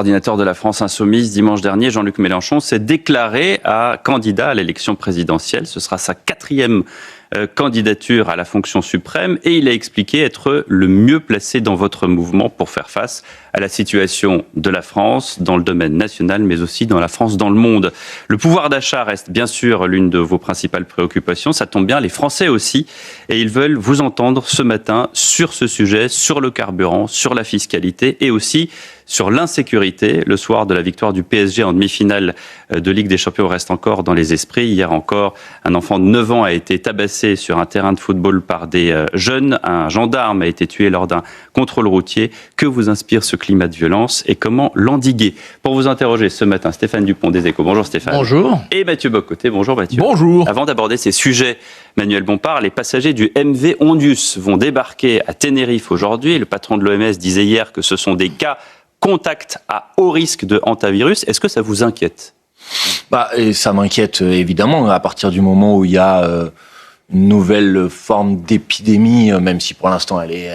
Coordinateur de la France Insoumise, dimanche dernier, Jean-Luc Mélenchon s'est déclaré candidat à l'élection présidentielle. Ce sera sa 4e candidature à la fonction suprême et il a expliqué être le mieux placé dans votre mouvement pour faire face à la situation de la France dans le domaine national, mais aussi dans la France dans le monde. Le pouvoir d'achat reste bien sûr l'une de vos principales préoccupations. Ça tombe bien, les Français aussi, et ils veulent vous entendre ce matin sur ce sujet, sur le carburant, sur la fiscalité et aussi sur l'insécurité. Le soir de la victoire du PSG en demi-finale de Ligue des Champions reste encore dans les esprits. Hier encore, un enfant de 9 ans a été tabassé sur un terrain de football par des jeunes. Un gendarme a été tué lors d'un contrôle routier. Que vous inspire ce climat de violence et comment l'endiguer? Pour vous interroger ce matin, Stéphane Dupont des Échos. Bonjour Stéphane. Bonjour. Et Mathieu Bocoté. Bonjour Mathieu. Bonjour. Avant d'aborder ces sujets, Manuel Bompard, les passagers du MV Ondius vont débarquer à Tenerife aujourd'hui. Le patron de l'OMS disait hier que ce sont des cas contact à haut risque de hantavirus. Est-ce que ça vous inquiète? Et ça m'inquiète évidemment à partir du moment où il y a une nouvelle forme d'épidémie, même si pour l'instant elle est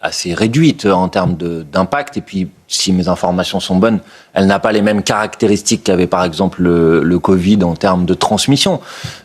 assez réduite en termes d'impact. Et puis, si mes informations sont bonnes, elle n'a pas les mêmes caractéristiques qu'avait par exemple le Covid en termes de transmission.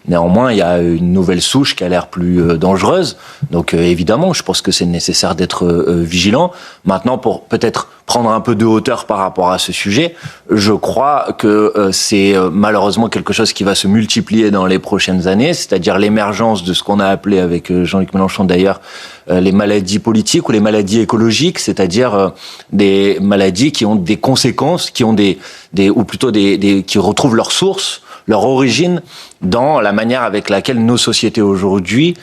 Néanmoins, il y a une nouvelle souche qui a l'air plus dangereuse. Donc évidemment, je pense que c'est nécessaire d'être vigilant. Maintenant, pour peut-être prendre un peu de hauteur par rapport à ce sujet, je crois que c'est malheureusement quelque chose qui va se multiplier dans les prochaines années, c'est-à-dire l'émergence de ce qu'on a appelé avec Jean-Luc Mélenchon d'ailleurs les maladies politiques ou les maladies écologiques, c'est-à-dire des maladies qui ont des conséquences, qui ont ou plutôt qui retrouvent leur source, leur origine dans la manière avec laquelle nos sociétés aujourd'hui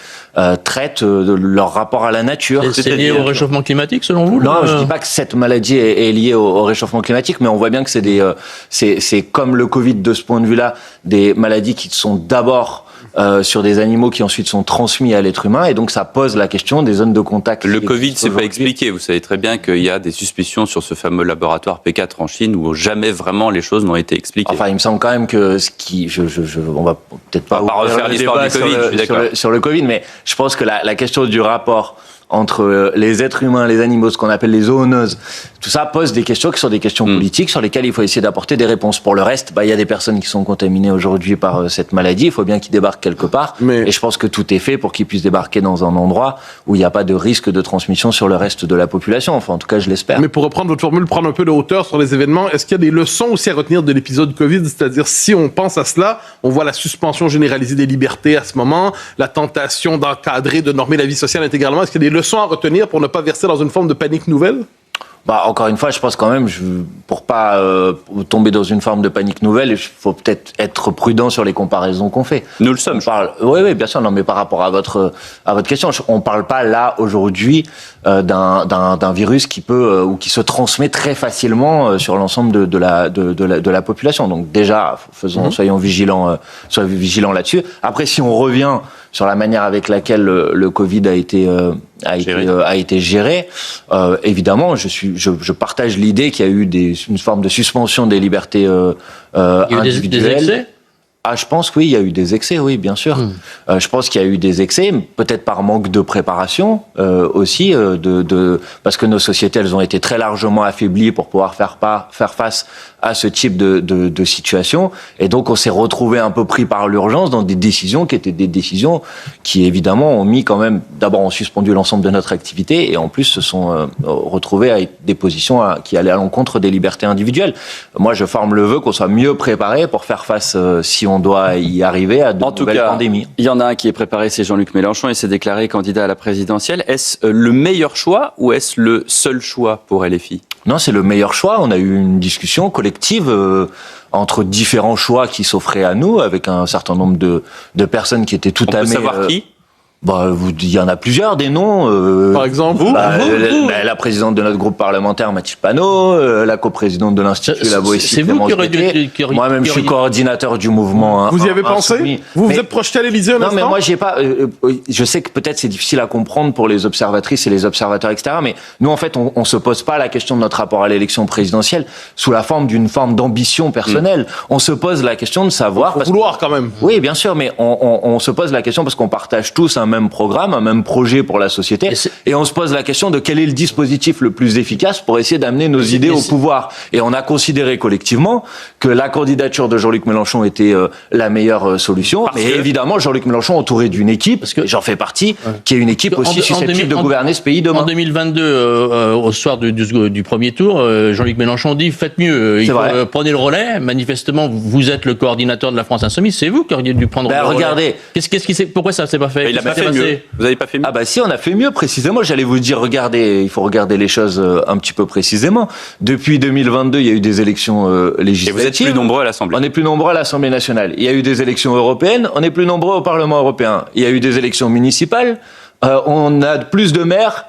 traitent leur rapport à la nature. C'est lié au réchauffement climatique, selon vous? Non, je dis pas que cette maladie est liée au réchauffement climatique, mais on voit bien que c'est comme le Covid de ce point de vue-là, des maladies qui sont d'abord sur des animaux qui ensuite sont transmis à l'être humain, et donc ça pose la question des zones de contact. Le Covid, c'est pas expliqué. Vous savez très bien qu'il y a des suspicions sur ce fameux laboratoire P4 en Chine où jamais vraiment les choses n'ont été expliquées. Enfin, il me semble quand même que on va peut-être pas refaire l'histoire du Covid sur le Covid, mais je pense que la question du rapport entre les êtres humains, les animaux, ce qu'on appelle les zoonoses, tout ça pose des questions qui sont des questions politiques sur lesquelles il faut essayer d'apporter des réponses. Pour le reste, il y a des personnes qui sont contaminées aujourd'hui par cette maladie, il faut bien qu'ils débarquent quelque part, et je pense que tout est fait pour qu'ils puissent débarquer dans un endroit où il n'y a pas de risque de transmission sur le reste de la population, enfin en tout cas je l'espère. Mais pour reprendre votre formule, prendre un peu de hauteur sur les événements, est-ce qu'il y a des leçons aussi à retenir de l'épisode Covid? C'est-à-dire, si on pense à cela, on voit la suspension généralisée des libertés à ce moment, la tentation d'encadrer, de normer la vie sociale intégralement. Est-ce qu'il y a des leçons à retenir pour ne pas verser dans une forme de panique nouvelle? Encore une fois, je pense quand même, pour pas tomber dans une forme de panique nouvelle, il faut peut-être être prudent sur les comparaisons qu'on fait. Nous le sommes. Oui, bien sûr. Non, mais par rapport à votre question, on parle pas là aujourd'hui d'un virus qui peut ou qui se transmet très facilement sur l'ensemble de la population. Donc déjà, soyons vigilants là-dessus. Après, si on revient sur la manière avec laquelle le Covid a été géré, évidemment, je partage l'idée qu'il y a eu une forme de suspension des libertés individuelles. Des excès? Je pense que oui, il y a eu des excès, oui, bien sûr. Je pense qu'il y a eu des excès, peut-être par manque de préparation aussi, parce que nos sociétés, elles ont été très largement affaiblies pour pouvoir faire face à ce type de situation. Et donc, on s'est retrouvé un peu pris par l'urgence dans des décisions qui étaient des décisions qui, évidemment, ont mis quand même, d'abord, ont suspendu l'ensemble de notre activité et en plus se sont retrouvés à des positions qui allaient à l'encontre des libertés individuelles. Moi, je forme le vœu qu'on soit mieux préparé pour faire face, si on doit y arriver, à de nouvelles pandémies. Il y en a un qui est préparé, c'est Jean-Luc Mélenchon, et s'est déclaré candidat à la présidentielle. Est-ce le meilleur choix ou est-ce le seul choix pour LFI? Non, c'est le meilleur choix. On a eu une discussion collective entre différents choix qui s'offraient à nous, avec un certain nombre de personnes qui étaient tout à fait... On peut savoir qui? Il y en a plusieurs, des noms. Par exemple, vous, la présidente de notre groupe parlementaire, Mathilde Panot, la coprésidente de l'Institut La Boétie. C'est vous qui aurez dû... Moi-même, je suis coordinateur du mouvement. Vous y avez pensé? Vous êtes projeté à l'Élysée un instant? Non, mais moi, j'ai pas... je sais que peut-être c'est difficile à comprendre pour les observatrices et les observateurs extérieurs, mais nous, en fait, on se pose pas la question de notre rapport à l'élection présidentielle sous la forme d'une forme d'ambition personnelle. On se pose la question de savoir... Faut vouloir quand même. Oui, bien sûr, mais on se pose la question parce qu'on partage tous un même même programme, un même projet pour la société, et on se pose la question de quel est le dispositif le plus efficace pour essayer d'amener nos idées au pouvoir. Et on a considéré collectivement que la candidature de Jean-Luc Mélenchon était la meilleure solution. Mais évidemment, Jean-Luc Mélenchon entouré d'une équipe, et j'en fais partie, qui est une équipe aussi susceptible de gouverner ce pays demain. En 2022, au soir du premier tour, Jean-Luc Mélenchon dit faites mieux, prenez le relais. Manifestement, vous êtes le coordinateur de la France Insoumise, c'est vous qui auriez dû prendre le relais. Regardez. Pourquoi ça s'est pas fait? Il a pas fait mieux. Vous n'avez pas fait mieux? Ah bah si, on a fait mieux précisément. J'allais vous dire, regardez, il faut regarder les choses un petit peu précisément. Depuis 2022, il y a eu des élections législatives. Et vous êtes plus nombreux à l'Assemblée. On est plus nombreux à l'Assemblée nationale. Il y a eu des élections européennes, on est plus nombreux au Parlement européen. Il y a eu des élections municipales. On a plus de maires,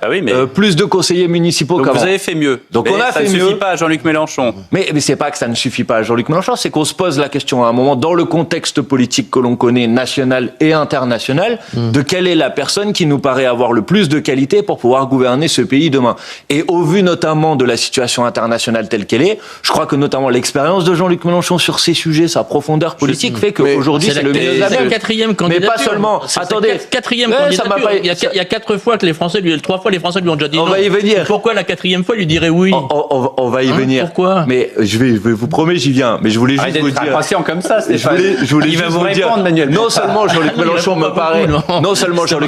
plus de conseillers municipaux qu'avant. Donc vous avez fait mieux. Donc on a fait mieux. Ça ne suffit pas à Jean-Luc Mélenchon. Mais c'est pas que ça ne suffit pas à Jean-Luc Mélenchon, c'est qu'on se pose la question à un moment, dans le contexte politique que l'on connaît, national et international, de quelle est la personne qui nous paraît avoir le plus de qualité pour pouvoir gouverner ce pays demain. Et au vu notamment de la situation internationale telle qu'elle est, je crois que notamment l'expérience de Jean-Luc Mélenchon sur ces sujets, sa profondeur politique fait qu'aujourd'hui c'est le mieux. C'est la quatrième candidature. Mais pas seulement. Attendez. Quatrième candidature. Il y a 4 fois que les Français lui, 3 fois les Français lui ont déjà dit non. On va y venir. Pourquoi la 4e fois il lui dirait oui? On va y venir. Pourquoi? Mais je vous promets, j'y viens. Mais je voulais juste vous dire. Impatient comme ça, Stéphane. Je voulais il va juste vous répondre, dire. Manuel. Non seulement Jean-Luc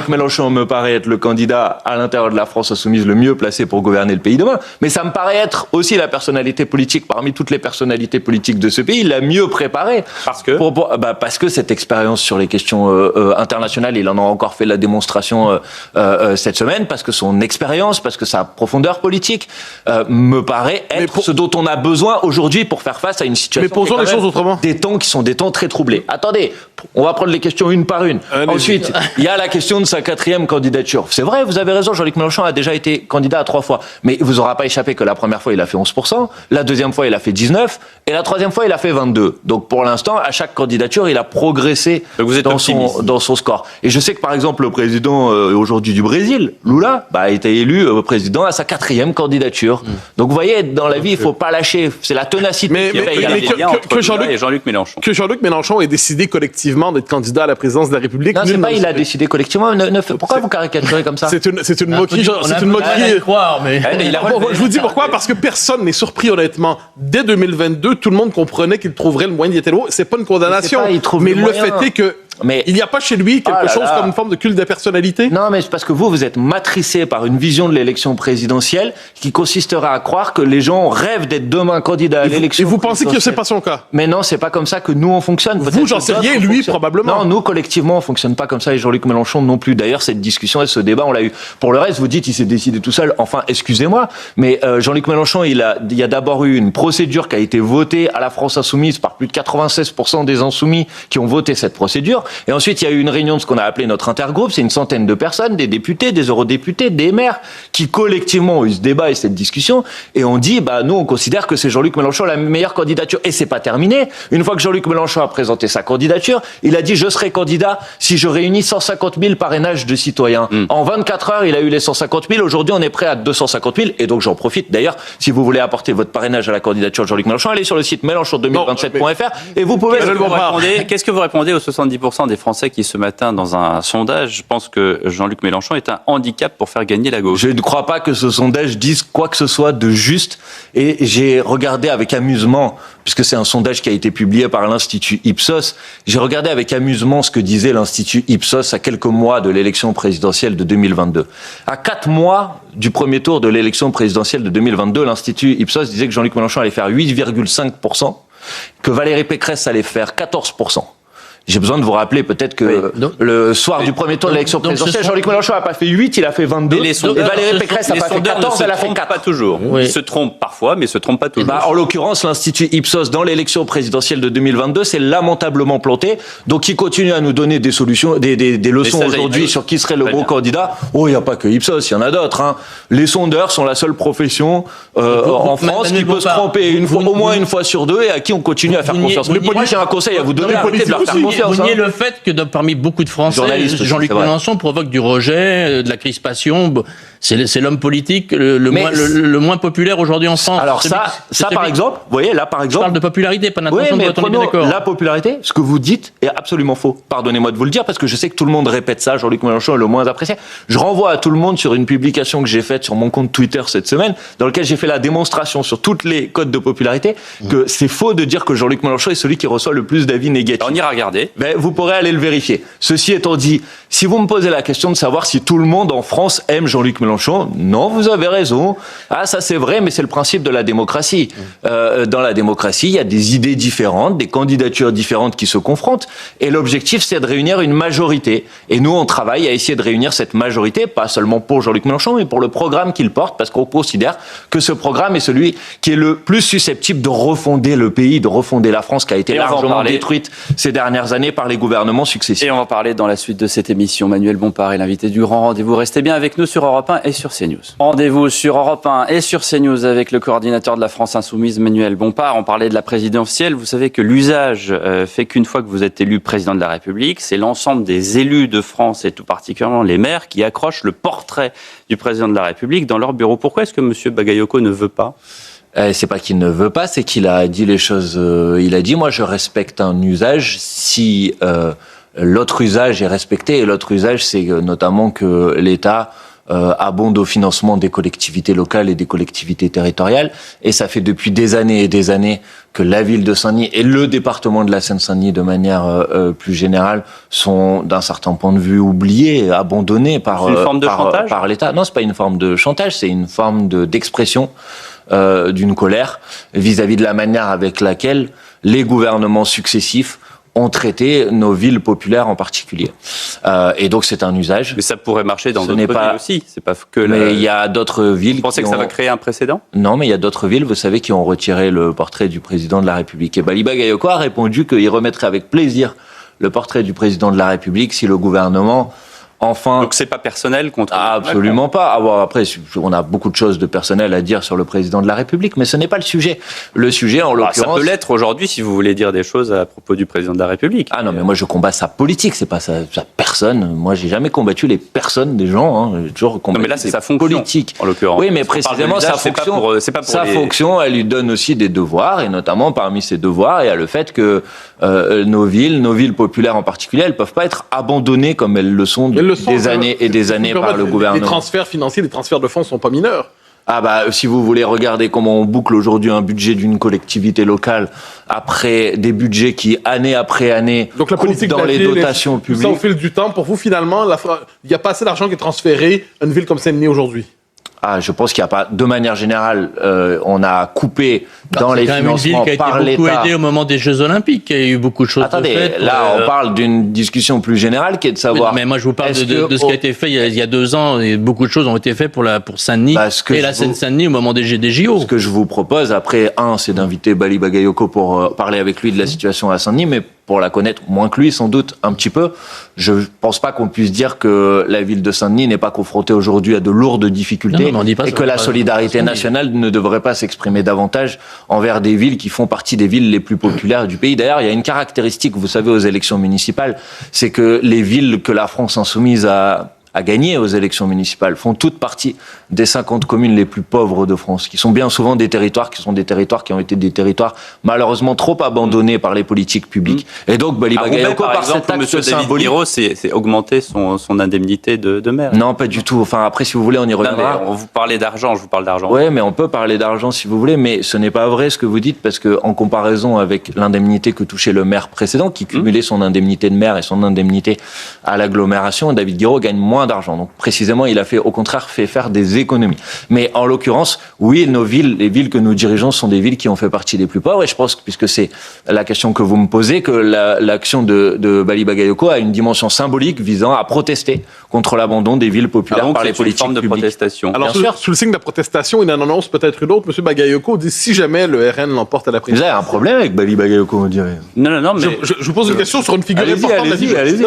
Mélenchon me paraît être le candidat à l'intérieur de la France insoumise le mieux placé pour gouverner le pays demain, mais ça me paraît être aussi la personnalité politique parmi toutes les personnalités politiques de ce pays la mieux préparée. Parce que parce que cette expérience sur les questions internationales, il en a encore fait la démonstration cette semaine, parce que son expérience, parce que sa profondeur politique me paraît être ce dont on a besoin aujourd'hui pour faire face à une situation. Mais posons les choses autrement. Des temps qui sont des temps très troublés. Attendez, on va prendre les questions une par une. Ensuite, il y a la question de sa 4e candidature. C'est vrai, vous avez raison, Jean-Luc Mélenchon a déjà été candidat à 3 fois. Mais il vous aura pas échappé que la première fois, il a fait 11%, la deuxième fois, il a fait 19%, et la troisième fois, il a fait 22%. Donc pour l'instant, à chaque candidature, il a progressé dans son score. Et je sais que par exemple, le président aujourd'hui du Brésil, Lula, a été élu président à sa 4e candidature. Donc vous voyez, dans la vie, il faut pas lâcher. C'est la ténacité qui paye. Que Jean-Luc Mélenchon ait décidé collectivement d'être candidat à la présidence de la République. Non, c'est pas il a décidé collectivement. Pourquoi vous caricaturez comme ça? C'est une moquerie. C'est une moquerie. Je vous dis pourquoi, parce que personne n'est surpris, honnêtement. Dès 2022, tout le monde comprenait qu'il trouverait le moyen d'y être. C'est pas une condamnation. Mais le fait est que il n'y a pas chez lui quelque chose comme une forme de culte de personnalité? Non, mais c'est parce que vous êtes matricé par une vision de l'élection présidentielle qui consistera à croire que les gens rêvent d'être demain candidats à l'élection. Et vous pensez que c'est pas son cas? Mais non, c'est pas comme ça que nous on fonctionne. Vous, j'en sais rien, lui, probablement. Non, nous, collectivement, on fonctionne pas comme ça, et Jean-Luc Mélenchon non plus. D'ailleurs, cette discussion et ce débat, on l'a eu. Pour le reste, vous dites, il s'est décidé tout seul. Enfin, excusez-moi, mais Jean-Luc Mélenchon, il y a d'abord eu une procédure qui a été votée à la France insoumise par plus de 96% des insoumis qui ont voté cette procédure. Et ensuite, il y a eu une réunion de ce qu'on a appelé notre intergroupe. C'est une centaine de personnes, des députés, des eurodéputés, des maires, qui collectivement ont eu ce débat et cette discussion. Et on dit, nous, on considère que c'est Jean-Luc Mélenchon la meilleure candidature. Et c'est pas terminé. Une fois que Jean-Luc Mélenchon a présenté sa candidature, il a dit, je serai candidat si je réunis 150 000 parrainages de citoyens. En 24 heures, il a eu les 150 000. Aujourd'hui, on est prêt à 250 000. Et donc, j'en profite. D'ailleurs, si vous voulez apporter votre parrainage à la candidature de Jean-Luc Mélenchon, allez sur le site mélenchon2027.fr et vous pouvez... Qu'est-ce que vous répondez aux 70% des Français qui, ce matin, dans un sondage, pensent que Jean-Luc Mélenchon est un handicap pour faire gagner la gauche? Je ne crois pas que ce sondage dise quoi que ce soit de juste. Et j'ai regardé avec amusement, puisque c'est un sondage qui a été publié par l'Institut Ipsos, j'ai regardé avec amusement ce que disait l'Institut Ipsos à quelques mois de l'élection présidentielle de 2022. À 4 mois du premier tour de l'élection présidentielle de 2022, l'Institut Ipsos disait que Jean-Luc Mélenchon allait faire 8,5%, que Valérie Pécresse allait faire 14%. J'ai besoin de vous rappeler peut-être que le soir du premier tour de l'élection présidentielle, Jean-Luc Mélenchon n'a pas fait 8, il a fait 22. Et Valérie Pécresse n'a pas fait 14, elle a fait 4. Pas toujours. Ils se trompent parfois, mais ils se trompent pas toujours. En l'occurrence, l'Institut Ipsos, dans l'élection présidentielle de 2022, s'est lamentablement planté. Donc, il continue à nous donner des solutions, des leçons aujourd'hui sur qui serait le bon candidat. Oh, il n'y a pas que Ipsos, il y en a d'autres. Hein. Les sondeurs sont la seule profession en France qui peut se tromper au moins une fois sur deux et à qui on continue à faire confiance. Moi, j'ai un conseil à vous donner, arrêtez de leur faire confiance. Vous niez le fait que parmi beaucoup de Français, Jean-Luc Mélenchon provoque du rejet, de la crispation. C'est l'homme politique le moins populaire aujourd'hui en France. Alors par exemple, vous voyez, là par exemple... Je parle de popularité, pas d'intention de vote, on est bien d'accord. La popularité, ce que vous dites est absolument faux. Pardonnez-moi de vous le dire, parce que je sais que tout le monde répète ça, Jean-Luc Mélenchon est le moins apprécié. Je renvoie à tout le monde sur une publication que j'ai faite sur mon compte Twitter cette semaine, dans laquelle j'ai fait la démonstration sur toutes les codes de popularité, que c'est faux de dire que Jean-Luc Mélenchon est celui qui reçoit le plus d'avis négatifs. On ira regarder. Ben, vous pourrez aller le vérifier. Ceci étant dit, si vous me posez la question de savoir si tout le monde en France aime Jean-Luc Mélenchon, non, vous avez raison. Ah, ça c'est vrai, mais c'est le principe de la démocratie. Dans la démocratie, il y a des idées différentes, des candidatures différentes qui se confrontent, et l'objectif c'est de réunir une majorité. Et nous, on travaille à essayer de réunir cette majorité, pas seulement pour Jean-Luc Mélenchon, mais pour le programme qu'il porte, parce qu'on considère que ce programme est celui qui est le plus susceptible de refonder le pays, de refonder la France, qui a été largement détruite ces dernières années par les gouvernements successifs. Et on va parler dans la suite de cette émission. Manuel Bompard est l'invité du Grand Rendez-vous. Restez bien avec nous sur Europe 1 et sur CNews. Rendez-vous sur Europe 1 et sur CNews avec le coordinateur de la France Insoumise, Manuel Bompard. On parlait de la présidentielle. Vous savez que l'usage fait qu'une fois que vous êtes élu président de la République, c'est l'ensemble des élus de France et tout particulièrement les maires qui accrochent le portrait du président de la République dans leur bureau. Pourquoi est-ce que M. Bagayoko ne veut pas ? C'est pas qu'il ne veut pas, c'est qu'il a dit les choses. Il a dit, moi, je respecte un usage si l'autre usage est respecté. Et l'autre usage, c'est notamment que l'État abonde au financement des collectivités locales et des collectivités territoriales. Et ça fait depuis des années et des années que la ville de Saint-Denis et le département de la Seine-Saint-Denis, de manière plus générale, sont d'un certain point de vue oubliés, abandonnés par l'État. Non, c'est pas une forme de chantage, c'est une forme d'expression d'une colère vis-à-vis de la manière avec laquelle les gouvernements successifs ont traité nos villes populaires en particulier. Et donc c'est un usage. Mais ça pourrait marcher dans d'autres villes aussi. C'est pas que mais il y a d'autres villes. Vous pensez que ça va créer un précédent ? Non, mais il y a d'autres villes, vous savez, qui ont retiré le portrait du président de la République. Et Bali Bagayoko a répondu qu'il remettrait avec plaisir le portrait du président de la République si le gouvernement... Enfin, donc c'est pas personnel contre... Absolument pas. Alors après, on a beaucoup de choses de personnel à dire sur le président de la République, mais ce n'est pas le sujet. Le sujet, en l'occurrence... Ça peut l'être aujourd'hui si vous voulez dire des choses à propos du président de la République. Ah non, mais moi je combats sa politique, c'est pas sa personne. Moi j'ai jamais combattu les personnes des gens. J'ai toujours combattu mais là, c'est sa fonction, politique. En l'occurrence. Oui, mais précisément sa fonction, fonction, elle lui donne aussi des devoirs, et notamment parmi ses devoirs, il y a le fait que nos villes populaires en particulier, elles peuvent pas être abandonnées comme elles le sont des années et des années par le gouvernement. Les transferts financiers, les transferts de fonds sont pas mineurs. Ah bah, si vous voulez regarder comment on boucle aujourd'hui un budget d'une collectivité locale après des budgets qui, année après année, donc la politique dans les dotations publiques... Ça, au fil du temps, pour vous, finalement, il n'y a pas assez d'argent qui est transféré à une ville comme Saint-Denis aujourd'hui? Ah, je pense qu'il n'y a pas... De manière générale, on a coupé dans les financements par l'État. C'est quand même une ville qui a été beaucoup aidée au moment des Jeux Olympiques. Il y a eu beaucoup de choses de faites. Là, on parle d'une discussion plus générale qui est de savoir... Mais moi, je vous parle de ce qui a été fait il y a 2 ans. Et beaucoup de choses ont été faites pour Saint-Denis et la Seine-Saint-Denis au moment des JO. Ce que je vous propose, après, c'est d'inviter Bali Bagayoko pour parler avec lui de la situation à Saint-Denis, mais pour la connaître moins que lui, sans doute, un petit peu. Je pense pas qu'on puisse dire que la ville de Saint-Denis n'est pas confrontée aujourd'hui à de lourdes difficultés et que la solidarité nationale ne devrait pas s'exprimer davantage envers des villes qui font partie des villes les plus populaires du pays. D'ailleurs, il y a une caractéristique, vous savez, aux élections municipales, c'est que les villes que la France insoumise a gagné aux élections municipales font toutes partie des 50 communes les plus pauvres de France, qui sont bien souvent des territoires qui ont été des territoires malheureusement trop abandonnés par les politiques publiques. Et donc, Bali Bagayoko, par cet acte symbolique... David c'est augmenter son indemnité de maire. Non, pas du tout. Enfin, après, si vous voulez, on y reviendra. Non, mais vous parlez d'argent, je vous parle d'argent. Oui, mais on peut parler d'argent si vous voulez, mais ce n'est pas vrai ce que vous dites, parce que en comparaison avec l'indemnité que touchait le maire précédent, qui cumulait son indemnité de maire et son indemnité à l'agglomération, David Guiraud gagne moins d'argent. Donc précisément, il a au contraire fait faire des économies. Mais en l'occurrence, oui, les villes que nous dirigeons sont des villes qui ont fait partie des plus pauvres. Et je pense, puisque c'est la question que vous me posez, que l'action de Bali Bagayoko a une dimension symbolique visant à protester contre l'abandon des villes populaires par les politiques publiques. De protestation. Alors, sous le signe de la protestation, il en annonce peut-être une autre. M. Bagayoko dit si jamais le RN l'emporte à la présidence. Vous avez un problème avec Bali Bagayoko, on dirait. Non, mais... Je vous pose une question sur une figure importante de la vie. Allez-y.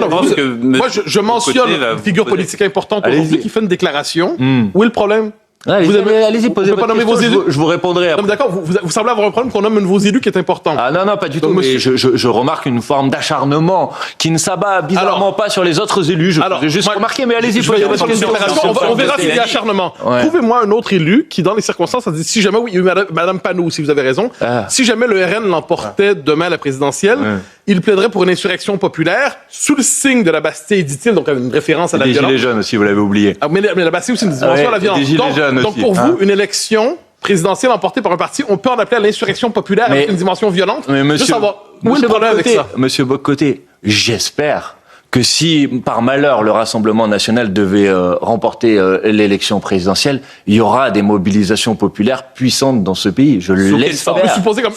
Moi, je mentionne une figure politique importante aujourd'hui qui fait une déclaration. Où est le problème? Allez-y, posez on peut votre pas nommer question, vos élus. je vous répondrai après. Non, mais d'accord, vous semblez avoir un problème qu'on nomme un de vos élus qui est important. Ah non, pas du tout. Donc, Mais monsieur- je remarque une forme d'acharnement qui ne s'abat bizarrement pas sur les autres élus. J'ai juste remarqué, mais allez-y, je vais y aller sur les posez votre déclarations. question. On verra s'il y a acharnement. Ouais. Trouvez-moi un autre élu qui, dans les circonstances, a dit si jamais, oui, il y a eu Madame Panou, si vous avez raison, si jamais le RN l'emportait demain à la présidentielle, il plaiderait pour une insurrection populaire sous le signe de la Bastille, dit-il, donc une référence à la Des violence. gilets jaunes aussi, vous l'avez oublié. Ah, mais la Bastille aussi une dimension à la violence. des gilets jaunes Donc aussi, pour hein. vous, une élection présidentielle emportée par un parti, on peut en appeler à l'insurrection populaire avec une dimension violente. Mais Juste savoir, où est le problème avec ça? Monsieur Bock-Côté, j'espère que si, par malheur, le Rassemblement national devait remporter l'élection présidentielle, il y aura des mobilisations populaires puissantes dans ce pays. Je On peut l'espère. supposer comme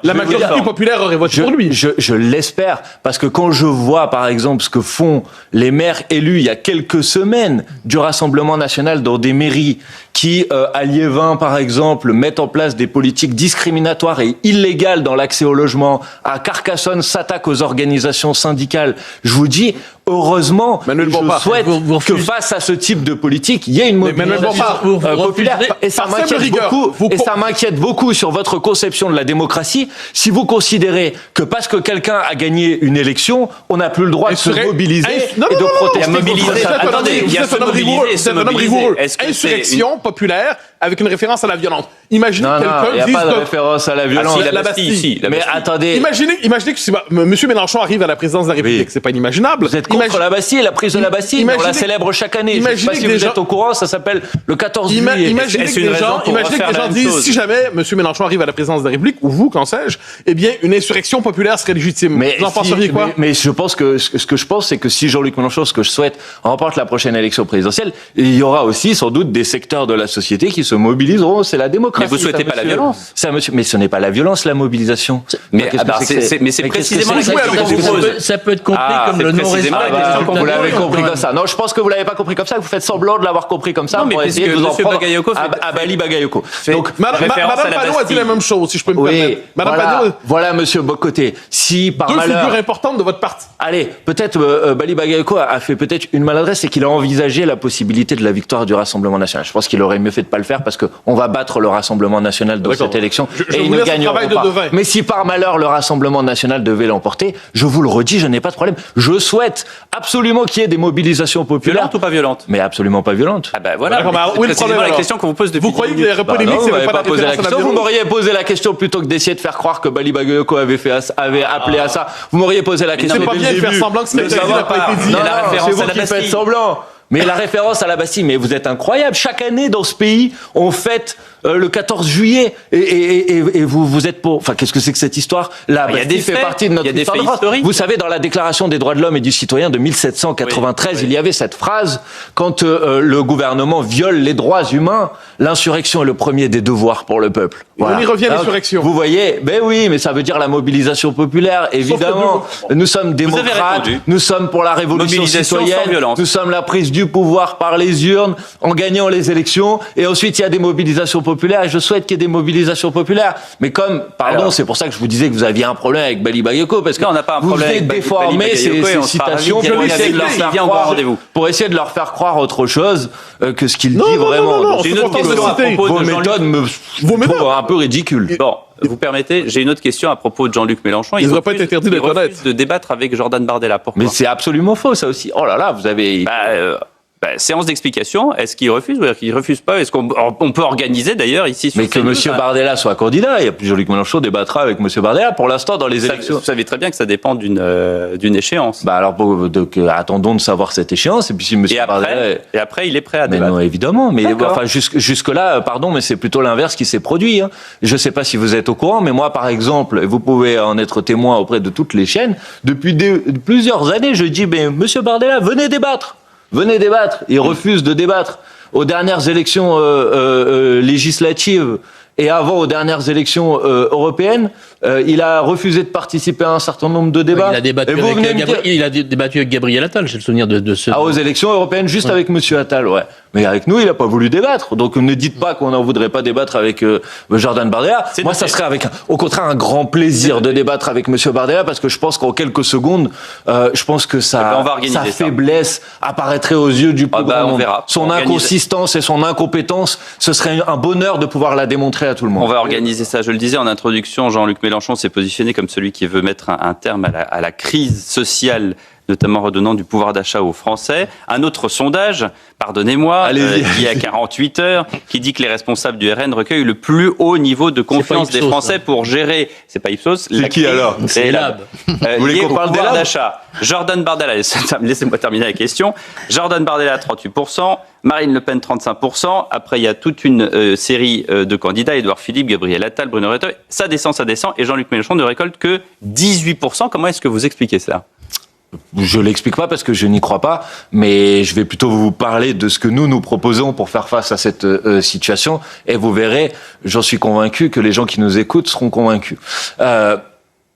la majorité forme populaire aurait voté pour lui. Je l'espère, parce que quand je vois, par exemple, ce que font les maires élus il y a quelques semaines du Rassemblement national dans des mairies qui, à Liévin, par exemple, mettent en place des politiques discriminatoires et illégales dans l'accès au logement, à Carcassonne s'attaquent aux organisations syndicales, je vous dis, heureusement, Manuel je Bompard, souhaite que face à ce type de politique, il y ait une Manuel mobilisation Bompard, populaire. Et ça par simple m'inquiète rigueur, beaucoup. Et ça m'inquiète beaucoup sur votre conception de la démocratie. Si vous considérez que parce que quelqu'un a gagné une élection, on n'a plus le droit de se mobiliser et de protester. Attendez, il y a se mobiliser, c'est un homme rigoureux. Insurrection populaire avec une référence à la violence. Imaginez Non, quelqu'un il n'y a dise pas de référence à la violence. la Bastille. Mais attendez, Imaginez que si M. Mélenchon arrive à la présidence de la République, c'est pas inimaginable. vous êtes contre la Bastille, la prise de la Bastille, on la célèbre chaque année. Je ne sais pas si vous êtes au courant, ça s'appelle le 14 juillet. Imaginez que des gens disent, si jamais M. Mélenchon arrive à la présidence de la République, ou vous, qu'en sais-je, eh bien, une insurrection populaire serait légitime. Vous en penseriez quoi? Mais je pense que ce que je pense, c'est que si Jean-Luc Mélenchon, ce que je souhaite, remporte la prochaine élection présidentielle, il y aura aussi sans doute des secteurs de la société qui se mobiliseront. C'est la démocratie. Mais vous souhaitez pas la violence. Mais ce n'est pas la violence, la mobilisation. Mais c'est précisément la question qu'on vous pose. Ça peut être compris comme le précisément non-respect. la question qu'on Vous l'avez Quand compris même. comme ça. Non, je pense que vous l'avez pas compris comme ça, que vous faites semblant de l'avoir compris comme ça Non, mais pour essayer de puisque vous en monsieur prendre Bagayoko à Bali Bagayoko. Donc, Madame Panot a dit la même chose, si je peux me permettre. Madame Panot, Voilà, monsieur Bock-Côté. Si par deux malheur, figures importantes de votre parti. allez, peut-être Bali Bagayoko a fait peut-être une maladresse, c'est qu'il a envisagé la possibilité de la victoire du Rassemblement national. Je pense qu'il aurait mieux fait de pas le faire parce que on va battre le Rassemblement national dans D'accord. cette élection Je et vous ils ne laisse le gagneront travail de pas. devin. Mais si par malheur le Rassemblement national devait l'emporter, je vous le redis, je n'ai pas de problème. Je souhaite absolument qu'il y ait des mobilisations populaires, Violente ou pas violente? mais absolument pas violentes. Ah ben voilà, D'accord, mais c'est où est le précisément problème, la alors? question qu'on vous pose depuis Vous croyez 10 qu'il y minutes. aurait polémique Non, s'il vous n'y avait m'avez pas pas posé la référence à question. Vous violence? m'auriez posé la question plutôt que d'essayer de faire croire que Bali Bagayoko avait appelé à ça. Vous m'auriez posé la question. C'est pas dès bien le de faire début. semblant que ce Mais qui ça a été dit va n'a pas pas. été dit. Non, Mais la non, référence c'est vous à la qui Bastille. faites semblant. Mais la référence à la Bastille, mais vous êtes incroyable. Chaque année dans ce pays, on fête le 14 juillet et vous êtes pour. Enfin, qu'est-ce que c'est que cette histoire? La Il y a Bastille des fait faits, partie de notre il y a des histoire faits de France. historiques. Vous savez, dans la Déclaration des droits de l'homme et du citoyen de 1793, il y avait cette phrase quand le gouvernement viole les droits humains, l'insurrection est le premier des devoirs pour le peuple. On y revient à Donc, l'insurrection. Vous voyez, ben oui, mais ça veut dire la mobilisation populaire, évidemment. Nous sommes avez démocrates, répondu. nous sommes pour la révolution Mobilisation sans citoyenne, violence. nous sommes la prise du pouvoir par les urnes en gagnant les élections, et ensuite il y a des mobilisations populaires, et je souhaite qu'il y ait des mobilisations populaires. Mais comme, Alors, c'est pour ça que je vous disais que vous aviez un problème avec Bali Bagayoko, parce que Non, on n'a pas un vous problème venez avec de Bali déformer ces Bagayoko et on sera citations ravis d'y pour aller essayer de leur avec lui. faire Il vient au croire, rendez-vous. pour essayer de leur faire croire autre chose que ce qu'il Non, dit non, non, vraiment. non, non, Donc, J'ai une c'est autre content de question à citer. propos vos de Jean-Luc. méthodes me Vos méthodes. trouvent un peu ridicules. Bon, vous permettez, j'ai une autre question à propos de Jean-Luc Mélenchon. Il ne devrait pas être interdit d'être refuse honnête. de débattre avec Jordan Bardella. Pourquoi? Mais c'est absolument faux, ça aussi. Oh là là, vous avez... Séance d'explication. Est-ce qu'il refuse ou est-ce qu'il refuse pas? Est-ce qu'on peut organiser d'ailleurs ici sur Mais que CNews, M. Bardella soit candidat, et Jean-Luc Mélenchon débattra avec M. Bardella. Pour l'instant, dans les élections... Vous savez très bien que ça dépend d'une échéance. Bah alors, attendons de savoir cette échéance, et puis si M. Bardella... Et après, il est prêt à Mais débattre. non, évidemment. Mais D'accord. enfin, jusque-là, pardon, mais c'est plutôt l'inverse qui s'est produit. Hein. Je ne sais pas si vous êtes au courant, mais moi, par exemple, et vous pouvez en être témoin auprès de toutes les chaînes, depuis plusieurs années, je dis, mais Monsieur Bardella, venez débattre. Venez débattre. Il refuse de débattre. Aux dernières élections législatives et avant aux dernières élections européennes, Il a refusé de participer à un certain nombre de débats. Il a débattu, avec Gabriel Attal, j'ai le souvenir de ce... aux élections européennes, juste avec Monsieur Attal, ouais. Mais avec nous, il n'a pas voulu débattre. Donc ne dites pas qu'on n'en voudrait pas débattre avec Jordan Bardella. Moi, ça serait au contraire un grand plaisir de débattre avec Monsieur Bardella, parce que je pense qu'en quelques secondes, je pense que sa faiblesse apparaîtrait aux yeux du plus grand nombre. Son inconsistance et son incompétence, ce serait un bonheur de pouvoir la démontrer à tout le monde. On va organiser ça. Je le disais en introduction, Jean-Luc Mélenchon s'est positionné comme celui qui veut mettre un terme à la crise sociale, notamment redonnant du pouvoir d'achat aux Français. Un autre sondage, pardonnez-moi, qui est à 48 heures, qui dit que les responsables du RN recueillent le plus haut niveau de confiance des Français pour gérer, c'est pas Ipsos, c'est qui alors? C'est Lab. Vous voulez qu'on parle des pouvoir d'achat. Jordan Bardella, laissez-moi terminer la question. Jordan Bardella, 38%, Marine Le Pen, 35%. Après, il y a toute une série de candidats, Édouard Philippe, Gabriel Attal, Bruno Retailleau. Ça descend. Et Jean-Luc Mélenchon ne récolte que 18%. Comment est-ce que vous expliquez ça? Je l'explique pas parce que je n'y crois pas, mais je vais plutôt vous parler de ce que nous proposons pour faire face à cette situation, et vous verrez, j'en suis convaincu que les gens qui nous écoutent seront convaincus.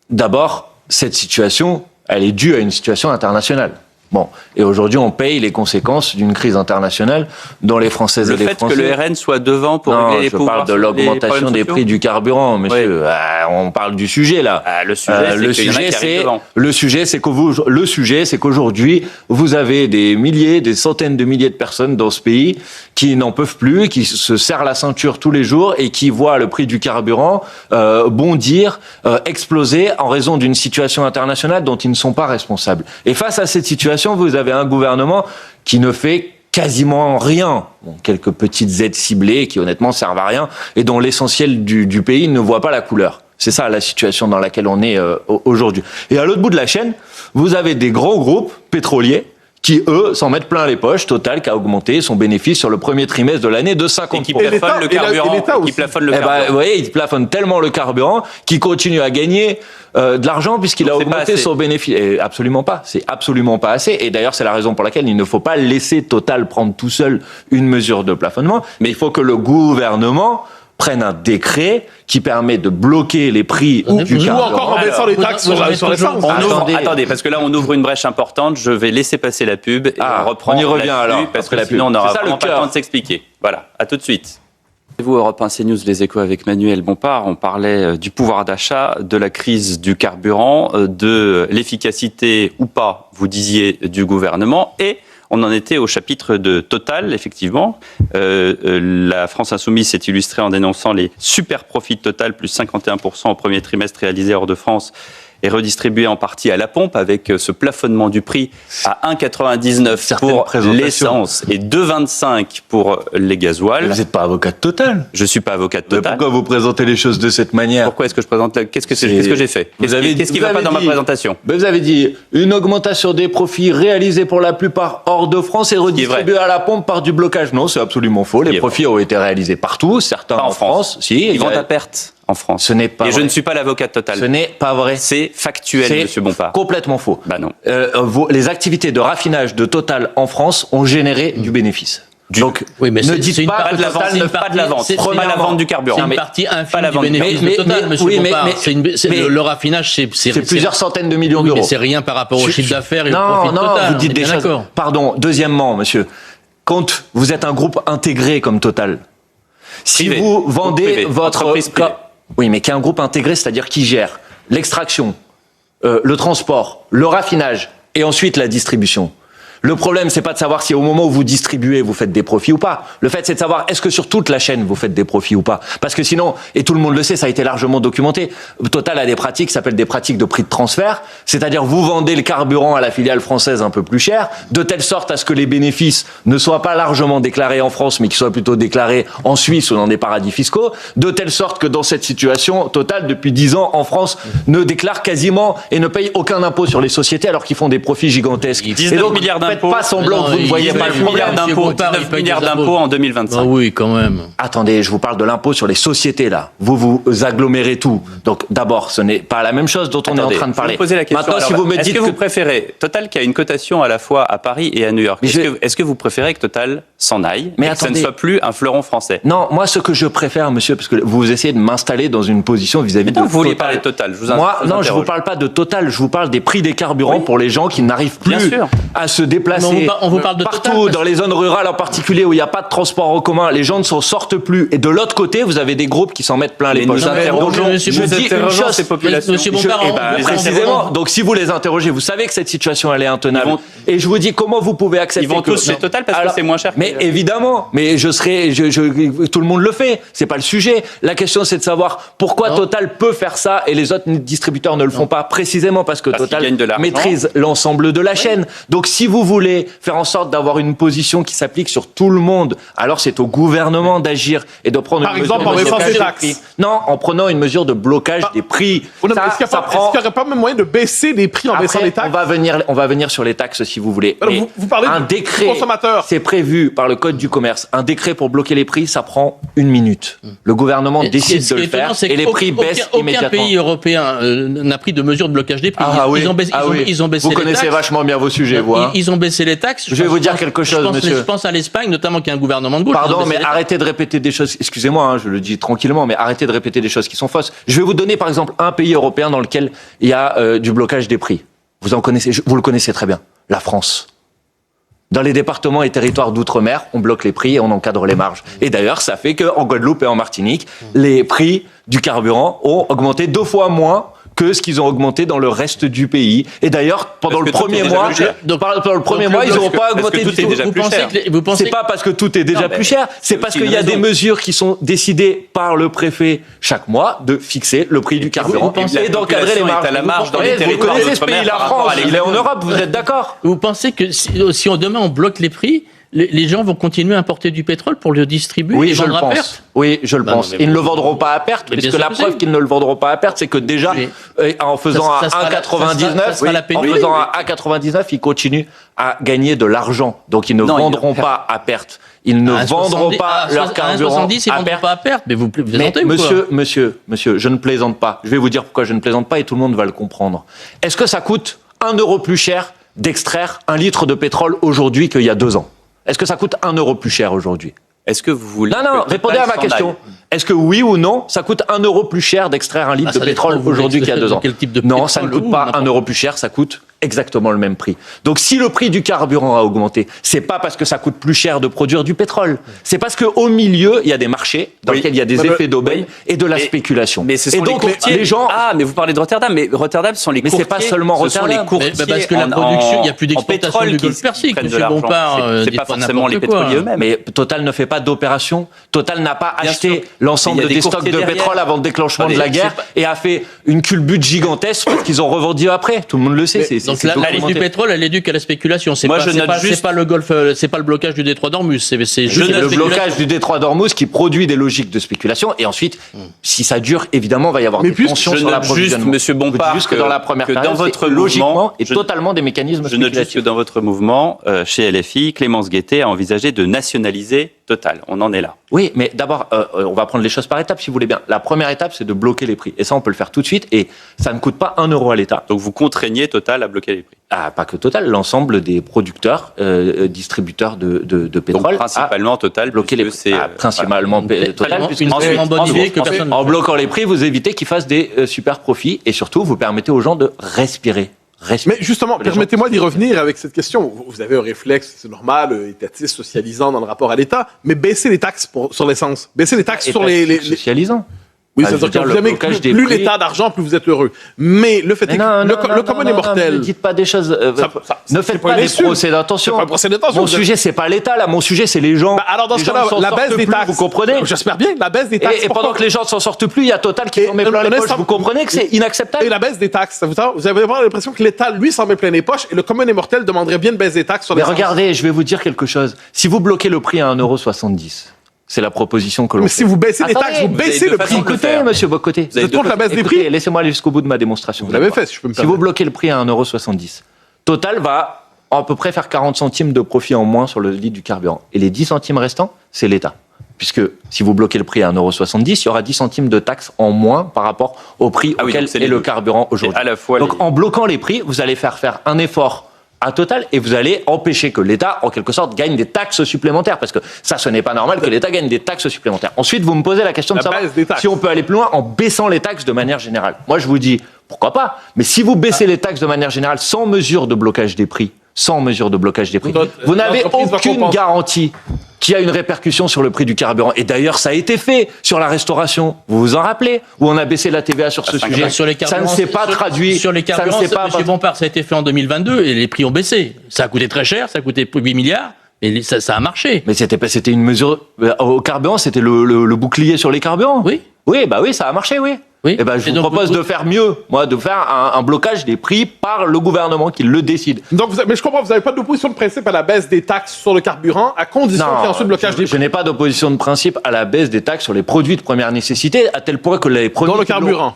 D'abord, cette situation, elle est due à une situation internationale. Bon, et aujourd'hui, on paye les conséquences d'une crise internationale dont les Françaises et les Français... Le fait que le RN soit devant pour régler les pouvoirs... Non, je parle de l'augmentation des prix du carburant, monsieur. Oui. On parle du sujet, là. Le sujet, c'est qu'aujourd'hui, vous avez des centaines de milliers de personnes dans ce pays qui n'en peuvent plus, qui se serrent la ceinture tous les jours et qui voient le prix du carburant bondir, exploser en raison d'une situation internationale dont ils ne sont pas responsables. Et face à cette situation, vous avez un gouvernement qui ne fait quasiment rien. Bon, quelques petites aides ciblées qui honnêtement servent à rien et dont l'essentiel du pays ne voit pas la couleur. C'est ça la situation dans laquelle on est aujourd'hui. Et à l'autre bout de la chaîne, vous avez des grands groupes pétroliers qui, eux, s'en mettent plein les poches. Total qui a augmenté son bénéfice sur le premier trimestre de l'année de 50%. Et qui plafonne le carburant. Vous voyez, il plafonne tellement le carburant qu'il continue à gagner de l'argent puisqu'il a augmenté son bénéfice. Et absolument pas. C'est absolument pas assez. Et d'ailleurs, c'est la raison pour laquelle il ne faut pas laisser Total prendre tout seul une mesure de plafonnement. Mais il faut que le gouvernement prenne un décret qui permet de bloquer les prix du carburant. Ou encore en baissant les taxes sur l'essence. Attendez, parce que là, on ouvre une brèche importante. Je vais laisser passer la pub et on reprend. On y revient alors. Parce que sinon, on n'aura vraiment pas le temps de s'expliquer. Voilà, à tout de suite. Vous, Europe 1 CNews, les échos avec Manuel Bompard, on parlait du pouvoir d'achat, de la crise du carburant, de l'efficacité ou pas, vous disiez, du gouvernement, et on en était au chapitre de Total, effectivement. La France Insoumise s'est illustrée en dénonçant les super profits de Total, plus 51% au premier trimestre réalisé hors de France, et redistribué en partie à la pompe avec ce plafonnement du prix à 1,99 pour l'essence et 2,25 pour les gasoils. Vous n'êtes pas avocat de Total. Je ne suis pas avocat de Total. Mais pourquoi vous présentez les choses de cette manière? Pourquoi est-ce que je présente qu'est-ce que j'ai fait? Qu'est-ce qui ne va pas dans ma présentation? Vous avez dit une augmentation des profits réalisés pour la plupart hors de France et redistribués à la pompe par du blocage. Non, c'est absolument faux. Les profits ont été réalisés partout, certains en France. Si, ils vont à perte en France. Ce n'est pas vrai. Je ne suis pas l'avocat de Total. Ce n'est pas vrai. C'est factuel, monsieur Bompard. Complètement faux. Bah non. Les activités de raffinage de Total en France ont généré du bénéfice. Donc, oui, mais ne dites pas de la vente, pas de la vente. Pas la vente du carburant. C'est une partie infime du bénéfice de Total, monsieur Bompard. Le raffinage, c'est plusieurs centaines de millions d'euros. Mais c'est rien par rapport au chiffre d'affaires et au profit de Total. Vous dites des choses. Pardon. Deuxièmement, monsieur, quand vous êtes un groupe intégré comme Total, si vous vendez votre entreprise privée. Oui, mais qui est un groupe intégré, c'est-à-dire qui gère l'extraction, le transport, le raffinage et ensuite la distribution. Le problème, c'est pas de savoir si au moment où vous distribuez, vous faites des profits ou pas. Le fait, c'est de savoir est-ce que sur toute la chaîne, vous faites des profits ou pas. Parce que sinon, et tout le monde le sait, ça a été largement documenté, Total a des pratiques qui s'appellent des pratiques de prix de transfert. C'est-à-dire, vous vendez le carburant à la filiale française un peu plus cher, de telle sorte à ce que les bénéfices ne soient pas largement déclarés en France, mais qu'ils soient plutôt déclarés en Suisse ou dans des paradis fiscaux. De telle sorte que dans cette situation, Total, depuis 10 ans, en France, ne déclare quasiment et ne paye aucun impôt sur les sociétés alors qu'ils font des profits gigantesques. 19 milliards d'impôts. Pas semblant que vous ne voyez pas le problème. 19 milliards d'impôts en 2025. Ah oui, quand même. Attendez, je vous parle de l'impôt sur les sociétés, là. Vous agglomérez tout. Donc, d'abord, ce n'est pas la même chose dont on est en train de parler. Je vous poser la question. Maintenant, si vous me dites est-ce que vous préférez Total qui a une cotation à la fois à Paris et à New York, est-ce que vous préférez que Total s'en aille, Mais et que ça ne attendez. soit plus un fleuron français. Non, moi, ce que je préfère, monsieur, parce que vous essayez de m'installer dans une position vis-à-vis de Vous vouliez Total. parler de Total, je vous Moi, non, je interroge. vous parle pas de Total, je vous parle des prix des carburants pour les gens qui n'arrivent Bien plus sûr. à se déplacer. Mais on vous parle de partout, Total, parce dans les zones rurales en particulier où il n'y a pas de transport en commun, les gens ne s'en sortent plus. Et de l'autre côté, vous avez des groupes qui s'en mettent plein les Mais poches. nous interrogeons, monsieur je dis une chose, ces populations. Monsieur Je- Bompard, eh on- ben, on- précisément. Donc, si vous les interrogez, vous savez que cette situation, elle est intenable. Ils vont- Et je vous dis, comment vous pouvez accepter Ils vont que... tous chez Total parce que c'est moins cher. Mais évidemment, mais tout le monde le fait. C'est pas le sujet. La question, c'est de savoir pourquoi Non. Total peut faire ça et les autres distributeurs ne le font pas. Précisément parce que Parce qu'ils Total gagnent de l'argent. maîtrise l'ensemble de la chaîne. Donc, si vous voulez faire en sorte d'avoir une position qui s'applique sur tout le monde, alors c'est au gouvernement d'agir et de prendre Par une exemple, mesure en de baissant blocage ses des taxes. prix. Non, en prenant une mesure de blocage des prix. Est-ce qu'il Ça n'y aurait pas même moyen de baisser les prix en baissant après, les taxes? on va venir sur les taxes si vous voulez. Alors, Mais vous parlez un du décret, consommateur. c'est prévu par le Code du commerce. Un décret pour bloquer les prix, ça prend 1 minute. Le gouvernement Et décide ce de qui le est étonnant, faire c'est et les prix baissent aucun immédiatement. pays européen n'a pris de mesures de blocage des prix. Ah oui, Ils ont baissé, ah oui. ils ont baissé Vous les connaissez taxes. vachement bien vos sujets, vous. hein. Ils ont baissé les taxes. Je vais vous dire quelque chose, monsieur. Je pense à l'Espagne, notamment, qui a un gouvernement de gauche. Ils ont Pardon, baissé mais les taxes. arrêtez de répéter des choses. Excusez-moi, hein, je le dis tranquillement, mais arrêtez de répéter des choses qui sont fausses. Je vais vous donner, par exemple, un pays européen dans lequel il y a du blocage des prix. Vous le connaissez très bien. La France. Dans les départements et territoires d'outre-mer, on bloque les prix et on encadre les marges. Et d'ailleurs, ça fait qu'en Guadeloupe et en Martinique, les prix du carburant ont augmenté 2 fois moins que ce qu'ils ont augmenté dans le reste du pays. Et d'ailleurs, pendant Parce le que tout premier est déjà mois, plus cher. pendant le premier mois, ils n'auront pas parce que augmenté tout du est tout. déjà plus cher. Vous pensez C'est pas parce que tout est déjà Non, mais plus cher, c'est c'est parce aussi qu'il une y a des raison. mesures qui sont décidées par le préfet chaque mois de fixer le prix du carburant pensez- et d'encadrer les population marges. est à la marge dans Vous les connaissez territoires ce d'outre-mer pays, la par rapport France, à il est en Europe, vous êtes d'accord? Vous pensez que si demain on bloque les prix, les gens vont continuer à importer du pétrole pour le distribuer et Oui, je le vendre à pense. perte? Oui, je le Bah non, pense. mais Ils ne bon, le vendront pas à perte, mais bien puisque sûr la que preuve si. qu'ils ne le vendront pas à perte, c'est que déjà, Oui. en faisant Ça un sera la- 1,99, ça sera la en pénurie. faisant un 1,99, ils continuent à gagner de l'argent. Donc ils ne Non, ils vendront ne- pas à perte. Ils ne À vendront 70, pas leur carburant 70, ils à vendront perte. pas à perte. Mais vous Mais plaisantez ou quoi? monsieur, je ne plaisante pas. Je vais vous dire pourquoi je ne plaisante pas et tout le monde va le comprendre. Est-ce que ça coûte 1 euro plus cher d'extraire 1 litre de pétrole aujourd'hui qu'il y a 2 ans? Est-ce que ça coûte 1 euro plus cher aujourd'hui? Est-ce que vous voulez... Non, que Total répondez à ma s'en question. aille Est-ce que oui ou non, ça coûte 1 euro plus cher d'extraire 1 litre Ah, de ça pétrole dépend, vous aujourd'hui qu'il y a 2 ans? quel type de Non, ça ne pétrole coûte ou pas 1 n'importe- euro plus cher, ça coûte exactement le même prix. Donc si le prix du carburant a augmenté, c'est pas parce que ça coûte plus cher de produire du pétrole. C'est parce qu'au milieu, il y a des marchés dans Oui. lesquels il y a des Mais- effets d'aubaine oui. et de la Mais- spéculation. Mais ce et sont donc les courtiers. les gens... Ah, mais vous parlez de Rotterdam, mais Rotterdam, ce sont les Mais courtiers. c'est pas seulement Ce sont les Rotterdam. courtiers Mais parce que la en- production, il n'y a plus en d'exportation pétrole du qui- Golfe Persique, qui prennent de monsieur l'argent. Bompard, C'est dites pas pas forcément les n'importe quoi. pétroliers eux-mêmes. Mais Total ne fait pas d'opération. Total n'a pas Bien acheté sûr. l'ensemble Mais il y a des des stocks courtiers de derrière. pétrole avant le déclenchement de Attendez, la guerre c'est pas- et a fait une culbute gigantesque parce qu'ils ont revendu après. Tout le monde le sait. Donc c'est la crise documenté. du pétrole, elle éduque à la spéculation. C'est Moi, pas, je c'est note pas, juste- c'est pas le Golfe, c'est pas le blocage du détroit d'Ormuz. C'est juste note la le spéculation. blocage du détroit d'Ormuz qui produit des logiques de spéculation et ensuite, si ça dure, évidemment, va y avoir Mais des puisque tensions je sur note juste, l'approvisionnement. monsieur Je vous dis Bompard, juste que dans la première que dans période, votre c'est logiquement mouvement, et totalement des mécanismes Je note juste que spéculatifs. dans votre mouvement, chez LFI, Clémence Guettet a envisagé de nationaliser Total. On en est là. Oui, mais d'abord, on va prendre les choses par étapes, si vous voulez bien. La première étape, c'est de bloquer les prix. Et ça, on peut le faire tout de suite. Et ça ne coûte pas 1 euro à l'État. Donc vous contraignez Total à bloquer les prix. Ah, pas que Total, l'ensemble des producteurs, distributeurs de pétrole. Donc principalement Total, bloquer les puisque prix. c'est Principalement Total. Une puisque- tellement bonne idée que personne. En bloquant les prix, vous évitez qu'ils fassent des super profits et surtout, vous permettez aux gens de respirer. Mais justement, Les gens permettez-moi qui d'y sont- revenir avec cette question. Vous avez un réflexe, c'est normal, étatiste, socialisant dans le rapport à l'État, mais baisser les taxes sur l'essence. Baisser les taxes sur les... socialisants. Oui, Ah, je c'est-à-dire veux dire, que le vous aimez blocage plus, des plus prix- l'État d'argent, plus vous êtes heureux. Mais le fait est que le commun est Ne mortel. dites pas des choses. Ne faites pas pas une des insulte. procès d'intention. C'est pas un procès d'intention, Mon vous êtes- sujet, c'est pas l'État, là. Mon sujet, c'est les gens. Bah, alors dans Les ce gens cas-là, ne s'en la sortent baisse des plus, taxes. vous comprenez? J'espère bien, la baisse des taxes. Et pendant pourquoi que les gens ne s'en sortent plus, il y a Total qui Et s'en met plein les un poches. instant- Vous comprenez que c'est inacceptable? Et la baisse des taxes, vous avez vraiment l'impression que l'État, lui, s'en met plein les poches et le commun est mortel demanderait bien une baisse des taxes sur Mais l'essence. regardez, je vais vous dire quelque chose. Si vous bloquez le prix à 1,70 €, c'est la proposition que l'on Mais fait. si vous baissez les Attendez, taxes, vous vous baissez avez le deux prix. façons de le Écoutez, faire. monsieur Bocoté. Vous avez Vous êtes contre la baisse des Écoutez, prix. laissez-moi aller jusqu'au bout de ma démonstration. Vous l'avez fait, si je peux me Si vous permettre. bloquez le prix à 1,70 €, Total va à peu près faire 40 centimes de profit en moins sur le litre du carburant. Et les 10 centimes restants, c'est l'État. Puisque si vous bloquez le prix à 1,70 €, il y aura 10 centimes de taxes en moins par rapport au prix Ah oui, auquel donc c'est est les le deux. carburant aujourd'hui. C'est à la fois Donc les- en bloquant les prix, vous allez faire un effort à Total et vous allez empêcher que l'État, en quelque sorte, gagne des taxes supplémentaires. Parce que ça, ce n'est pas normal que l'État gagne des taxes supplémentaires. Ensuite, vous me posez la question de savoir si on peut aller plus loin en baissant les taxes de manière générale. Moi, je vous dis, pourquoi pas? Mais si vous baissez les taxes de manière générale sans mesure de blocage des prix, vous n'avez aucune garantie qu'il y a une répercussion sur le prix du carburant. Et d'ailleurs, ça a été fait sur la restauration. Vous vous en rappelez? Où on a baissé la TVA sur ce sujet. Sur les ça ne s'est pas traduit. Sur les carburants, M. Bompard, ça a été fait en 2022 et les prix ont baissé. Ça a coûté très cher, ça a coûté 8 milliards. Et ça a marché. Mais c'était une mesure... Au carburant, c'était le bouclier sur les carburants. Oui. Oui, ça a marché, oui. Oui. Eh ben, je vous propose de faire mieux, de faire un blocage des prix par le gouvernement qui le décide. Donc, mais je comprends, vous n'avez pas d'opposition de principe à la baisse des taxes sur le carburant, à condition qu'il y ait ensuite blocage des prix. Je n'ai pas d'opposition de principe à la baisse des taxes sur les produits de première nécessité, à tel point que les produits... Dans le carburant.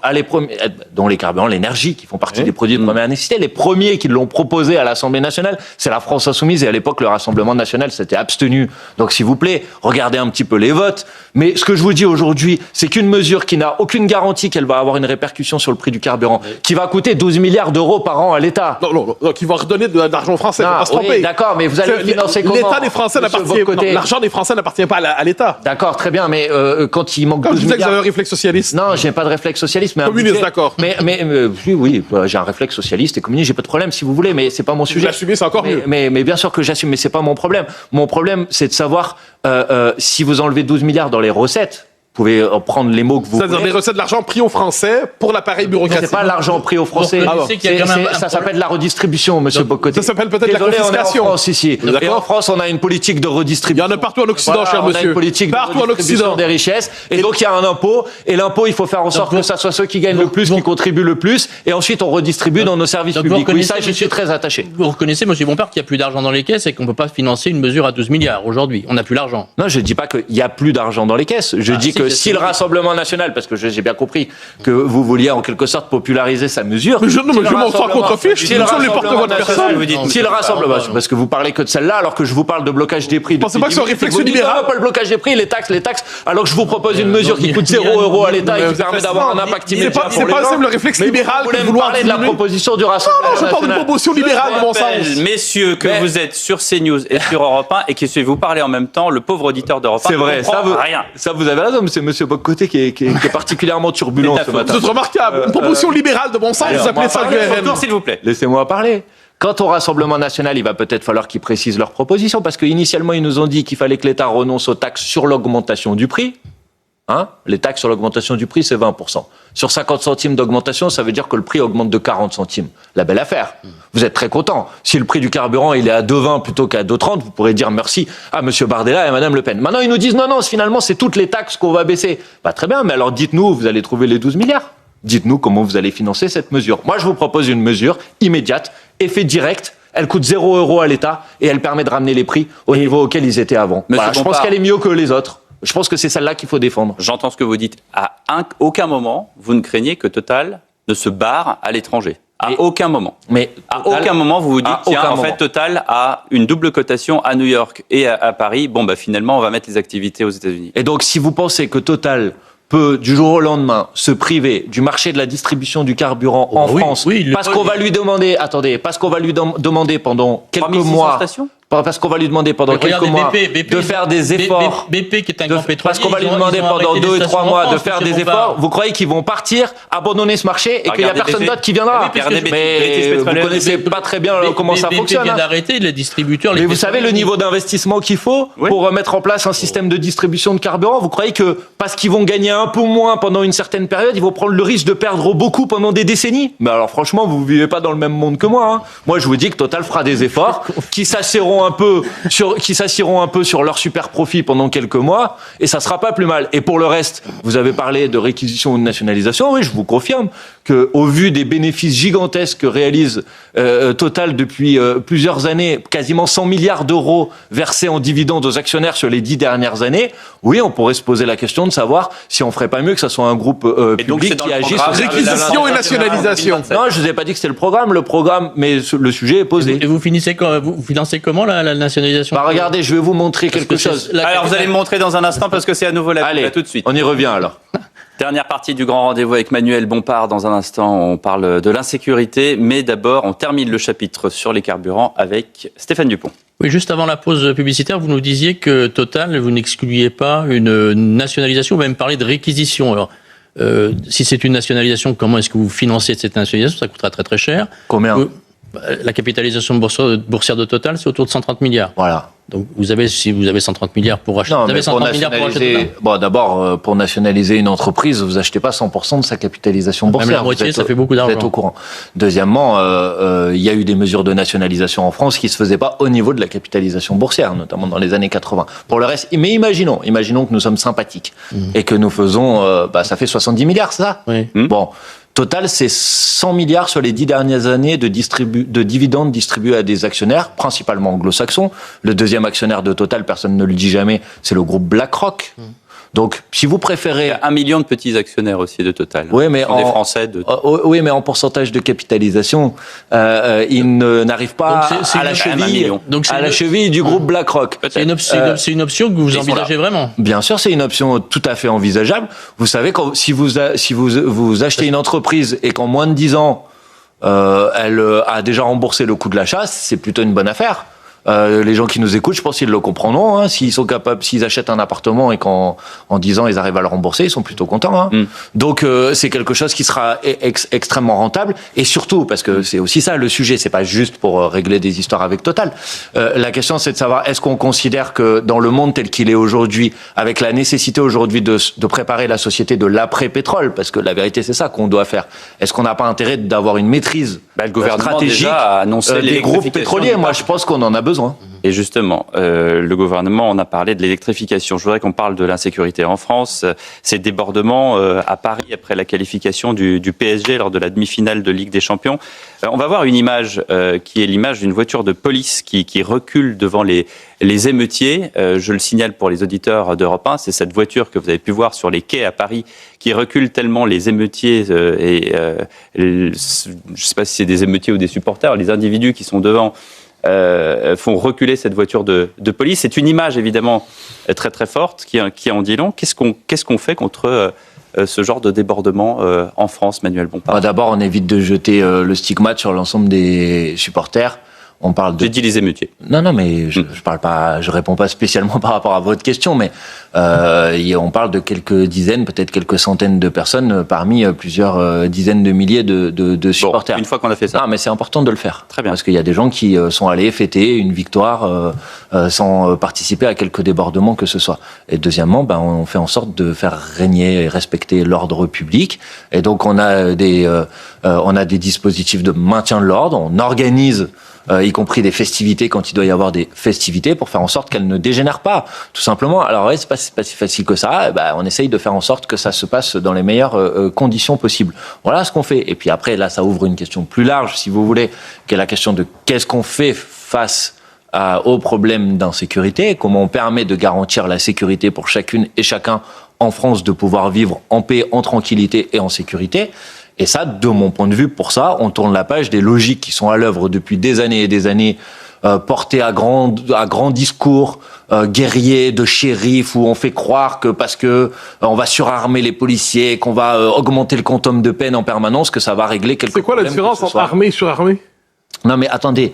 Dont les carburants, l'énergie, qui font partie des produits de première nécessité. Les premiers qui l'ont proposé à l'Assemblée nationale, c'est la France Insoumise, et à l'époque, le Rassemblement national s'était abstenu. Donc, s'il vous plaît, regardez un petit peu les votes. Mais ce que je vous dis aujourd'hui, c'est qu'une mesure qui n'a aucune garantie qu'elle va avoir une répercussion sur le prix du carburant, qui va coûter 12 milliards d'euros par an à l'État. Non, qui va redonner de l'argent français, non, pas se tromper. D'accord, mais vous allez financer comment? L'État des Français l'argent des Français n'appartient pas à l'État. D'accord, très bien, mais quand il manque 12 milliards... Comme je disais que vous avez un réflexe socialiste. Non, j'ai pas de réflexe socialiste, mais communiste, d'accord. Mais oui, j'ai un réflexe socialiste et communiste, j'ai pas de problème si vous voulez, mais c'est pas mon sujet. Vous l'assumez, c'est encore mieux. Mais bien sûr que j'assume, mais c'est pas mon problème. Mon problème, c'est de savoir si vous enlevez 12 milliards dans les recettes. Vous pouvez prendre les mots que vous voulez. C'est-à-dire des recettes de l'argent pris aux Français pour l'appareil bureaucratique. C'est pas l'argent pris aux Français. Ça s'appelle la redistribution, monsieur Bocoté. Ça s'appelle peut-être la confiscation. On est en France ici. Et en France, on a une politique de redistribution. Il y en a partout en Occident, cher monsieur. On a une politique partout de redistribution des richesses. Et donc, il y a un impôt. Et l'impôt, il faut faire en sorte que ça soit ceux qui gagnent le plus, qui contribuent le plus. Et ensuite, on redistribue dans nos services publics. Oui, ça, je suis très attaché. Vous reconnaissez, monsieur Bompard, qu'il n'y a plus d'argent dans les caisses et qu'on ne peut pas financer une mesure à 12 milliards aujourd'hui. On n'a plus l'argent. Non, je ne dis pas qu'il n'y a plus d'argent dans les caisses. Je dis que si le Rassemblement national, parce que j'ai bien compris que vous vouliez en quelque sorte populariser sa mesure. Mais je m'en sors contre-fiche, nous sommes les porte-voix de personne. Si le Rassemblement, parce que vous parlez que de celle-là, alors que je vous parle de blocage des prix. Vous pensez pas que c'est un réflexe libéral? Pas le blocage des prix, les taxes, alors que je vous propose une mesure qui coûte 0 € à l'État et qui permet d'avoir un impact immédiat. C'est pas le réflexe libéral que vous parlez de la proposition du Rassemblement national. Je parle d'une proposition libérale de mon sens. Messieurs, que vous êtes sur CNews et sur Europe 1 et que vous parlez en même temps, le pauvre auditeur d'Europe 1. C'est vrai, ça vous avez raison, c'est monsieur Bocoté qui est particulièrement turbulent ce matin. C'est remarquable. Une proposition libérale de bon sens, vous appelez ça le RN. S'il vous plaît. Laissez-moi parler. Quant au Rassemblement national, il va peut-être falloir qu'ils précisent leurs propositions, parce qu'initialement, ils nous ont dit qu'il fallait que l'État renonce aux taxes sur l'augmentation du prix. Les taxes sur l'augmentation du prix, c'est 20%. Sur 50 centimes d'augmentation, ça veut dire que le prix augmente de 40 centimes. La belle affaire. Vous êtes très content. Si le prix du carburant, il est à 2,20 plutôt qu'à 2,30, vous pourrez dire merci à M. Bardella et à Mme Le Pen. Maintenant, ils nous disent non, finalement, c'est toutes les taxes qu'on va baisser. Très bien, mais alors dites-nous où vous allez trouver les 12 milliards. Dites-nous comment vous allez financer cette mesure. Moi, je vous propose une mesure immédiate, effet direct. Elle coûte 0 € à l'État et elle permet de ramener les prix au niveau auquel ils étaient avant. Je pense qu'elle est mieux que les autres. Je pense que c'est celle-là qu'il faut défendre. J'entends ce que vous dites. À aucun moment, vous ne craignez que Total ne se barre à l'étranger. À aucun moment. Mais à aucun moment, vous vous dites, tiens, en fait, Total a une double cotation à New York et à Paris. Bon, finalement, on va mettre les activités aux États-Unis. Et donc, si vous pensez que Total peut, du jour au lendemain, se priver du marché de la distribution du carburant en France, parce qu'on va lui demander, pendant quelques mois, parce qu'on va lui demander pendant quelques mois de faire des efforts. BP qui est un grand pétrolier. Parce qu'on va lui demander pendant 2 et 3 mois de faire des efforts. Vous croyez qu'ils vont partir, abandonner ce marché et qu'il n'y a personne d'autre qui viendra? Mais vous ne connaissez pas très bien comment ça fonctionne. BP vient d'arrêter les distributeurs. Mais vous savez le niveau d'investissement qu'il faut pour mettre en place un système de distribution de carburant? Vous croyez que parce qu'ils vont gagner un peu moins pendant une certaine période, ils vont prendre le risque de perdre beaucoup pendant des décennies? Mais alors franchement, vous ne vivez pas dans le même monde que moi. Moi, je vous dis que Total fera des efforts qui s'assieront un peu sur leur super profit pendant quelques mois, et ça sera pas plus mal. Et pour le reste, vous avez parlé de réquisition ou de nationalisation. Oui, je vous confirme que, au vu des bénéfices gigantesques que réalise Total depuis plusieurs années, quasiment 100 milliards d'euros versés en dividendes aux actionnaires sur les 10 dernières années, oui, on pourrait se poser la question de savoir si on ferait pas mieux que ça soit un groupe public qui agisse. Réquisition et nationalisation. Non, je vous ai pas dit que c'était le programme, mais le sujet est posé. Et vous financez comment la nationalisation? Regardez, je vais vous montrer quelque chose. Alors, vous allez me montrer dans un instant parce que c'est à nouveau la tout de suite. On y revient alors. Dernière partie du grand rendez-vous avec Manuel Bompard. Dans un instant, on parle de l'insécurité. Mais d'abord, on termine le chapitre sur les carburants avec Stéphane Dupont. Oui, juste avant la pause publicitaire, vous nous disiez que Total, vous n'excluiez pas une nationalisation, vous même parlé de réquisition. Alors, si c'est une nationalisation, comment est-ce que vous financez cette nationalisation? Ça coûtera très très cher. Combien? La capitalisation boursière de Total, c'est autour de 130 milliards. Voilà. Donc si vous avez 130 milliards pour acheter, Non, vous avez mais 130 milliards pour acheter Total. Bon, d'abord, pour nationaliser une entreprise, vous achetez pas 100% de sa capitalisation boursière. Même la moitié, ça fait beaucoup d'argent. Vous êtes au courant. Deuxièmement, il y a eu des mesures de nationalisation en France qui se faisaient pas au niveau de la capitalisation boursière, notamment dans les années 80. Pour le reste, mais imaginons que nous sommes sympathiques et que nous faisons, ça fait 70 milliards, c'est ça? Oui. Bon. Total, c'est 100 milliards sur les 10 dernières années de dividendes distribués à des actionnaires, principalement anglo-saxons. Le deuxième actionnaire de Total, personne ne le dit jamais, c'est le groupe BlackRock. Donc, si vous préférez... Il y a 1 million de petits actionnaires aussi de Total. Oui, mais des Français de... Oui, mais en pourcentage de capitalisation, ils n'arrivent pas à la cheville du groupe BlackRock. C'est une option que vous envisagez vraiment? Bien sûr, c'est une option tout à fait envisageable. Vous savez, si vous achetez une entreprise et qu'en moins de 10 ans, elle a déjà remboursé le coût de l'achat, c'est plutôt une bonne affaire. Les gens qui nous écoutent, je pense qu'ils le comprendront. Hein. S'ils sont capables, s'ils achètent un appartement et qu'en 10 ans ils arrivent à le rembourser, ils sont plutôt contents. Hein. Donc c'est quelque chose qui sera extrêmement rentable. Et surtout, parce que c'est aussi ça le sujet, c'est pas juste pour régler des histoires avec Total. La question, c'est de savoir est-ce qu'on considère que dans le monde tel qu'il est aujourd'hui, avec la nécessité aujourd'hui de préparer la société de l'après-pétrole, parce que la vérité c'est ça qu'on doit faire. Est-ce qu'on n'a pas intérêt d'avoir une maîtrise le gouvernement stratégique déjà a annoncé des groupes pétroliers? Moi, je pense qu'on en a besoin. Et justement, le gouvernement, on a parlé de l'électrification. Je voudrais qu'on parle de l'insécurité en France. Ces débordements à Paris après la qualification du PSG lors de la demi-finale de Ligue des Champions. On va voir une image qui est l'image d'une voiture de police qui recule devant les émeutiers. Je le signale pour les auditeurs d'Europe 1, c'est cette voiture que vous avez pu voir sur les quais à Paris qui recule tellement les émeutiers je ne sais pas si c'est des émeutiers ou des supporters, les individus qui sont devant font reculer cette voiture de police. C'est une image évidemment très très forte qui en dit long. Qu'est-ce qu'on fait contre ce genre de débordement en France, Manuel Bompard? D'abord, on évite de jeter le stigmate sur l'ensemble des supporters. On parle de... J'ai dit les émeutiers. Non, mais je parle pas, je réponds pas spécialement par rapport à votre question, mais on parle de quelques dizaines, peut-être quelques centaines de personnes parmi plusieurs dizaines de milliers de supporters. Une fois qu'on a fait ça. Non, mais c'est important de le faire. Très bien. Parce qu'il y a des gens qui sont allés fêter une victoire sans participer à quelque débordement que ce soit. Et deuxièmement, on fait en sorte de faire régner et respecter l'ordre public. Et donc on a des dispositifs de maintien de l'ordre. On organise y compris des festivités quand il doit y avoir des festivités, pour faire en sorte qu'elles ne dégénèrent pas, tout simplement. Alors ouais, c'est pas si facile que ça. On essaye de faire en sorte que ça se passe dans les meilleures conditions possibles. Voilà ce qu'on fait. Et puis après, là, ça ouvre une question plus large, si vous voulez, qui est la question de qu'est-ce qu'on fait face aux problèmes d'insécurité, comment on permet de garantir la sécurité pour chacune et chacun en France, de pouvoir vivre en paix, en tranquillité et en sécurité. Et ça, de mon point de vue, pour ça, on tourne la page des logiques qui sont à l'œuvre depuis des années et des années, portées à grand discours guerrier de shérif, où on fait croire que parce que on va surarmer les policiers, qu'on va augmenter le quantum de peine en permanence, que ça va régler quelque chose. C'est quoi la différence entre armée et surarmée? Non, mais attendez.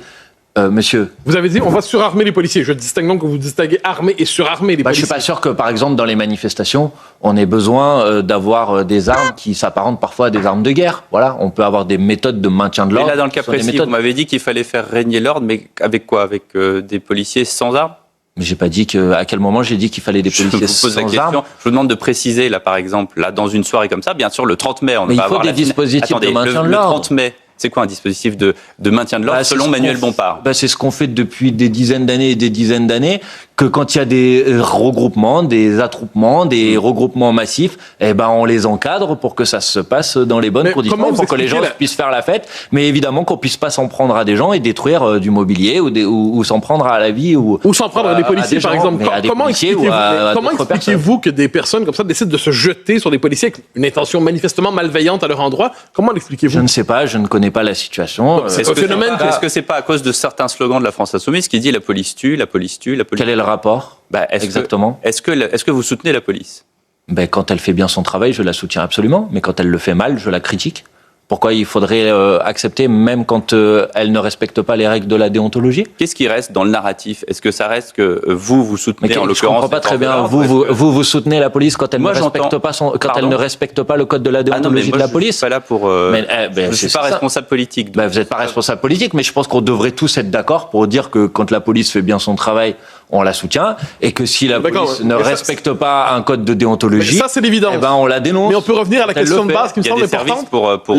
Monsieur. Vous avez dit on va surarmer les policiers. Je distingue donc que vous distinguez armée et surarmée les policiers. Je suis pas sûr que, par exemple, dans les manifestations, on ait besoin d'avoir des armes qui s'apparentent parfois à des armes de guerre. Voilà, on peut avoir des méthodes de maintien de l'ordre. Mais là, dans le cas précis, vous m'avez dit qu'il fallait faire régner l'ordre, mais avec quoi? Avec des policiers sans armes? Mais j'ai pas dit à quel moment j'ai dit qu'il fallait des policiers sans armes. Je vous demande de préciser, là, par exemple, là, dans une soirée comme ça, bien sûr, le 30 mai, on va avoir des dispositifs de maintien de l'ordre. Le 30 mai. C'est quoi un dispositif de maintien de l'ordre selon Manuel Bompard? C'est ce qu'on fait depuis des dizaines d'années et des dizaines d'années, que quand il y a des regroupements, des attroupements, des regroupements massifs, on les encadre pour que ça se passe dans les bonnes conditions, pour que les gens puissent faire la fête, mais évidemment qu'on puisse pas s'en prendre à des gens et détruire du mobilier ou s'en prendre à la vie ou s'en prendre à des policiers, par exemple. Comment expliquez-vous que des personnes comme ça décident de se jeter sur des policiers avec une intention manifestement malveillante à leur endroit? Comment l'expliquez-vous? Je ne sais pas, je ne connais pas la situation. Est-ce que c'est pas à cause de certains slogans de la France Insoumise qui dit la police tue, la police tue, la police... Quel est le rapport exactement? Est-ce que vous soutenez la police? Ben, quand elle fait bien son travail, je la soutiens absolument, mais quand elle le fait mal, je la critique. Pourquoi il faudrait accepter, même quand elle ne respecte pas les règles de la déontologie? Qu'est-ce qui reste dans le narratif? Est-ce que ça reste que vous soutenez, en l'occurrence... Je comprends pas très bien. Vous soutenez la police quand elle ne respecte pas elle ne respecte pas le code de la déontologie de la police? Je suis pas là pour... je ne suis pas responsable politique. Vous n'êtes pas responsable politique, mais je pense qu'on devrait tous être d'accord pour dire que quand la police fait bien son travail, on la soutient, et que si la police ne respecte pas un code de déontologie, ça c'est l'évident. Eh ben on la dénonce. Mais on peut revenir à la question de base qui me semble importante. Pour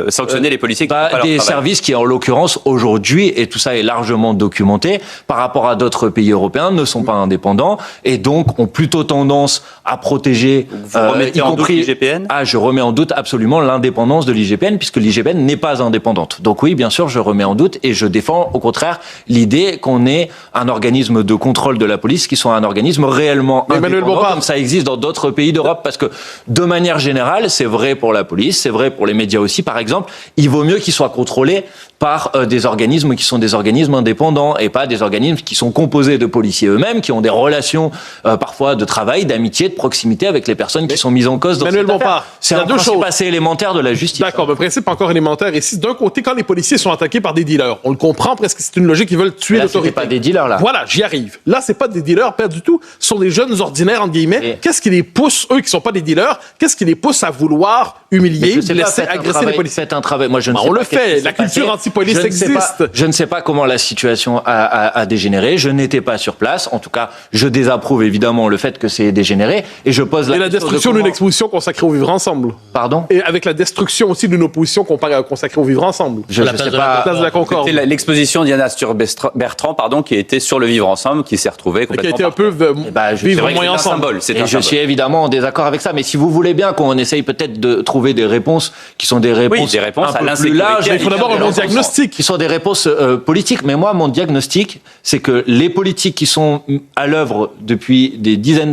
sanctionner les policiers qui font pas leur des travail. Services qui, en l'occurrence, aujourd'hui, et tout ça est largement documenté, par rapport à d'autres pays européens, ne sont pas indépendants, et donc ont plutôt tendance à protéger, Vous remettez en doute l'IGPN? Je remets en doute absolument l'indépendance de l'IGPN, puisque l'IGPN n'est pas indépendante. Donc oui, bien sûr, je remets en doute, et je défends au contraire l'idée qu'on ait un organisme de contrôle de la police qui soit un organisme réellement indépendant, comme ça existe dans d'autres pays d'Europe, parce que de manière générale, c'est vrai pour la police, c'est vrai pour les médias aussi, par exemple, il vaut mieux qu'ils soient contrôlés par des organismes qui sont des organismes indépendants et pas des organismes qui sont composés de policiers eux-mêmes, qui ont des relations parfois de travail, d'amitié, de proximité avec les personnes qui sont mises en cause dans cette affaire. C'est un principe assez élémentaire de la justice. D'accord, le principe encore élémentaire. Ici, d'un côté, quand les policiers sont attaqués par des dealers, on le comprend presque, c'est une logique, ils veulent tuer l'autorité. C'est pas des dealers, là. Voilà, j'y arrive. Là, c'est pas des dealers, pas du tout. Ce sont des jeunes ordinaires, entre guillemets. Qu'est-ce qui les pousse, eux qui sont pas des dealers, qu'est-ce qui les pousse à vouloir humilier, blesser, agresser les policiers? Faites un travail. Moi, je ne sais on pas le fait. La culture anti-police existe. Je ne sais pas comment la situation a dégénéré. Je n'étais pas sur place. En tout cas, je désapprouve évidemment le fait que c'est dégénéré. Et je pose la destruction d'une exposition consacrée au vivre ensemble. Pardon? Et avec la destruction aussi d'une opposition consacrée au vivre ensemble. Je ne sais pas. Place de la Concorde. C'était l'exposition d'Iana Bertrand, qui était sur le vivre ensemble, qui s'est retrouvée complètement. Qui a été un peu vivre moyen ensemble. Et je suis évidemment en désaccord avec ça. Mais si vous voulez bien qu'on essaye peut-être de trouver des réponses qui sont des réponses, à un peu plus larges, il faut d'abord un bon diagnostic. Qui sont des réponses politiques. Mais moi, mon diagnostic, c'est que les politiques qui sont à l'œuvre depuis des dizaines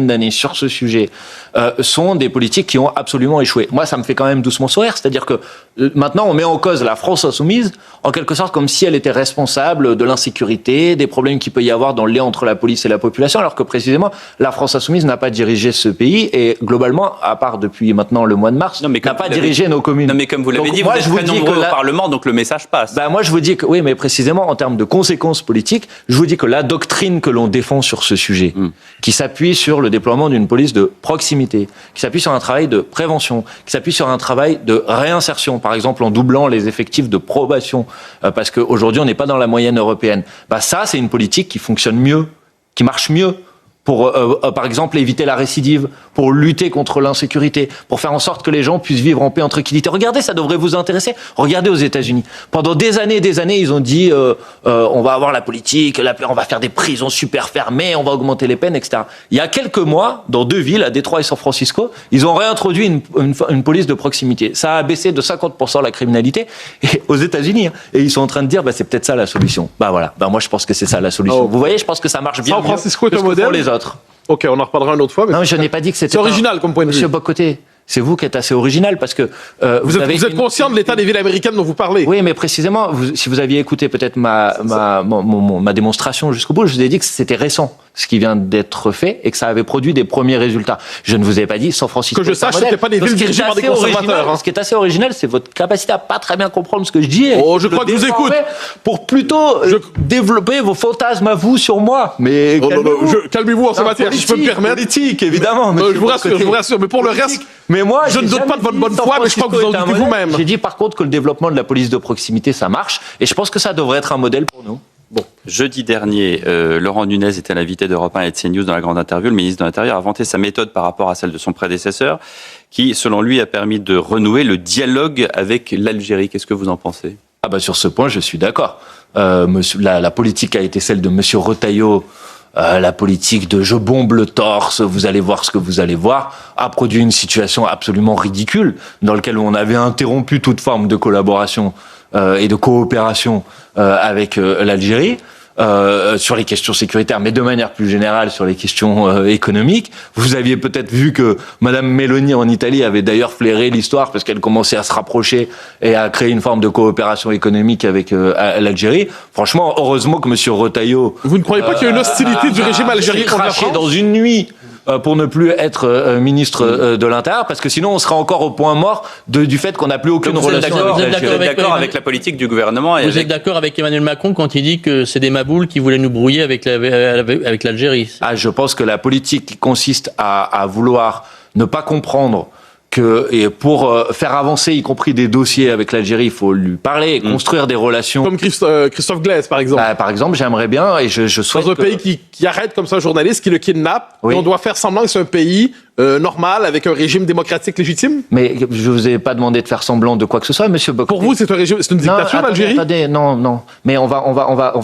d'années sur ce sujet sont des politiques qui ont absolument échoué. Moi, ça me fait quand même doucement sourire. C'est-à-dire que maintenant, on met en cause la France insoumise, en quelque sorte comme si elle était responsable de l'insécurité, des problèmes qu'il peut y avoir dans le lien entre la police et la population, alors que précisément, la France insoumise n'a pas dirigé ce pays et globalement, à part depuis maintenant le mois de mars, n'a pas dirigé nos communes. Non, mais comme vous l'avez dit, vous êtes très nombreux au Parlement, donc le message passe. Moi, je vous dis que oui, mais précisément en termes de conséquences politiques, je vous dis que la doctrine que l'on défend sur ce sujet, qui s'appuie sur le déploiement d'une police de proximité, qui s'appuie sur un travail de prévention, qui s'appuie sur un travail de réinsertion, par exemple en doublant les effectifs de probation, parce qu'aujourd'hui on n'est pas dans la moyenne européenne. Ça, c'est une politique qui fonctionne mieux, qui marche mieux pour, par exemple, éviter la récidive, pour lutter contre l'insécurité, pour faire en sorte que les gens puissent vivre en paix, en tranquillité. Regardez, ça devrait vous intéresser. Regardez aux États-Unis. Pendant des années, ils ont dit on va avoir la politique, on va faire des prisons super fermées, on va augmenter les peines, etc. Il y a quelques mois, dans 2 villes, à Détroit et San Francisco, ils ont réintroduit une police de proximité. Ça a baissé de 50% la criminalité aux États-Unis. Et ils sont en train de dire c'est peut-être ça la solution. Voilà. Moi, je pense que c'est ça la solution. Vous voyez, je pense que ça marche bien. San Francisco est un mieux modèle. que les autres. Ok, on en reparlera une autre fois. Mais non, je n'ai pas dit que c'était. C'est original comme point de vue. Monsieur Bocoté, c'est vous qui êtes assez original parce que vous êtes conscient de l'état des villes américaines dont vous parlez. Oui, mais précisément, si vous aviez écouté peut-être ma démonstration jusqu'au bout, je vous ai dit que c'était récent ce qui vient d'être fait et que ça avait produit des premiers résultats. Je ne vous ai pas dit San Francisco. Que je sache, c'était pas des villes dirigées par des conservateurs. Ce qui est assez original, c'est votre capacité à pas très bien comprendre ce que je dis. Je crois que je vous écoute. Pour plutôt développer vos fantasmes à vous sur moi. Mais calmez-vous en ce matière, si je peux me permettre. Politique, évidemment. Je vous rassure. Mais pour le reste, mais moi, je ne doute pas de votre bonne foi, mais je crois que vous en doutez vous-même. J'ai dit par contre que le développement de la police de proximité, ça marche. Et je pense que ça devrait être un modèle pour nous. Bon, jeudi dernier, Laurent Nunez était l'invité d'Europe 1 et de CNews dans la grande interview. Le ministre de l'Intérieur a vanté sa méthode par rapport à celle de son prédécesseur, qui, selon lui, a permis de renouer le dialogue avec l'Algérie. Qu'est-ce que vous en pensez ? Sur ce point, je suis d'accord. La politique a été celle de Monsieur Retailleau. La politique de je bombe le torse, vous allez voir ce que vous allez voir, a produit une situation absolument ridicule dans laquelle on avait interrompu toute forme de collaboration et de coopération avec l'Algérie sur les questions sécuritaires, mais de manière plus générale sur les questions économiques. Vous aviez peut-être vu que Madame Meloni en Italie avait d'ailleurs flairé l'histoire parce qu'elle commençait à se rapprocher et à créer une forme de coopération économique avec l'Algérie. Franchement, heureusement que Monsieur Retailleau... Vous ne croyez pas qu'il y a une hostilité du régime algérien contre la France ? dans une nuit pour ne plus être ministre de l'Intérieur, parce que sinon on sera encore au point mort du fait qu'on n'a plus aucune Donc, relation vous êtes avec d'accord avec la politique du gouvernement et Vous êtes d'accord avec Emmanuel Macron quand il dit que c'est des maboules qui voulaient nous brouiller avec l'Algérie? Ah, je pense que la politique qui consiste à vouloir ne pas comprendre et pour faire avancer, y compris des dossiers avec l'Algérie, il faut lui parler et construire des relations. Comme Christophe Glaise, par exemple. Par exemple, j'aimerais bien, et je souhaite Dans un pays qui arrête comme ça un journaliste, qui le kidnappe, Oui. et on doit faire semblant que c'est un pays normal, avec un régime démocratique légitime. Mais je vous ai pas demandé de faire semblant de quoi que ce soit, monsieur Bocoté. Pour vous, c'est un régime, c'est une dictature, l'Algérie? Attendez, non. Mais on va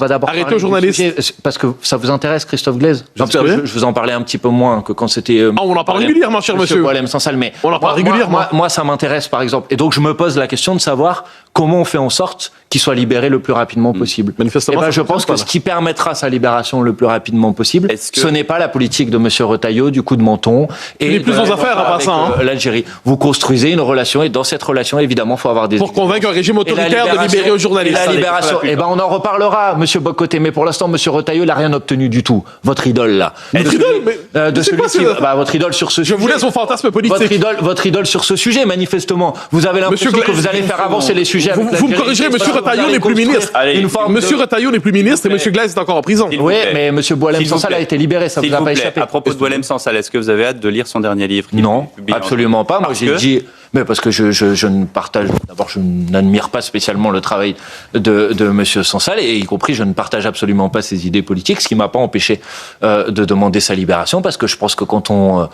d'abord Arrêtez parler un journaliste. du sujet, parce que ça vous intéresse, Christophe Glaise? Non, Parce que je vous en parlais un petit peu moins que quand c'était... On en parle régulièrement, cher monsieur. Boalem Sansal, mais On en parle régulièrement. Moi, ça m'intéresse, par exemple. Et donc, je me pose la question de savoir comment on fait en sorte qu'il soit libéré le plus rapidement possible. Manifestement, Eh ben, ça je fonctionne pense pas, que là. ce qui permettra sa libération le plus rapidement possible, Est-ce que- ce n'est pas la politique de monsieur Retailleau, du coup de menton. Il est plus de aux la affaires, en avec, passant, hein. l'Algérie. Vous construisez une relation, et dans cette relation, évidemment, il faut avoir des... Pour convaincre un régime Et la autoritaire de libération- libérer un Et journaliste. la libération, Attendez, eh ben on en reparlera, monsieur Bocoté, mais pour l'instant, monsieur Retailleau, il n'a rien obtenu du tout. Votre idole, là. Votre idole, mais De c'est celui quoi, qui... ce- votre idole sur ce Je sujet. vous laisse au fantasme politique. Votre idole sur ce sujet, manifestement. Vous avez l'impression Monsieur que Glaise, vous allez faire avancer les sujets avec Vous me l'Algérie. corrigerez, monsieur Parce que vous Retailleau allez n'est plus construire ministre. Allez, une forme Monsieur de... Retailleau n'est plus ministre et monsieur Glaise est encore en prison. S'il vous Oui, plaît. mais monsieur Boalem S'il vous Sansal a plaît. été libéré, ça S'il vous a vous pas plaît, échappé. à propos de Boalem Sansal, est-ce que vous avez hâte de lire son dernier livre qu'il Non, publie en absolument pas. Moi, Parce j'ai que dit, mais parce que je ne partage, d'abord, je n'admire pas spécialement le travail de monsieur Sansal, et y compris, je ne partage absolument pas ses idées politiques, ce qui m'a pas empêché de demander sa libération, parce que je pense que quand on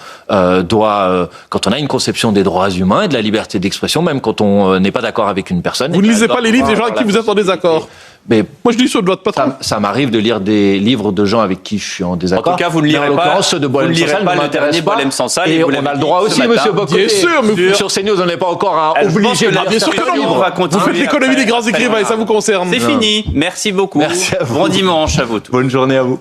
quand on a une conception des droits humains et de la liberté d'expression, même quand on n'est pas d'accord avec une personne. Vous ne lisez pas les livres des gens avec qui vous êtes en désaccord. Mais Moi, je lis ceux de votre patron. ça m'arrive de lire des livres de gens avec qui je suis en En désaccord. tout cas, vous ne Mais lirez en pas, l'occurrence, ceux de vous Boalem ne lirez Sansal pas ne le m'intéressent dernier pas. Boalem Sansal. Et vous on l'avez a le dit droit ce aussi, matin. monsieur Bocoté. Bien sûr, mais Sur CNews, on n'est pas encore Je pense obligé que de la lire bien sûr que discussion non. va Vous continuer faites l'économie des grands écrivains et ça vous concerne. C'est fini. Merci beaucoup. Merci à vous. Bon dimanche à vous tous. Bonne journée à vous.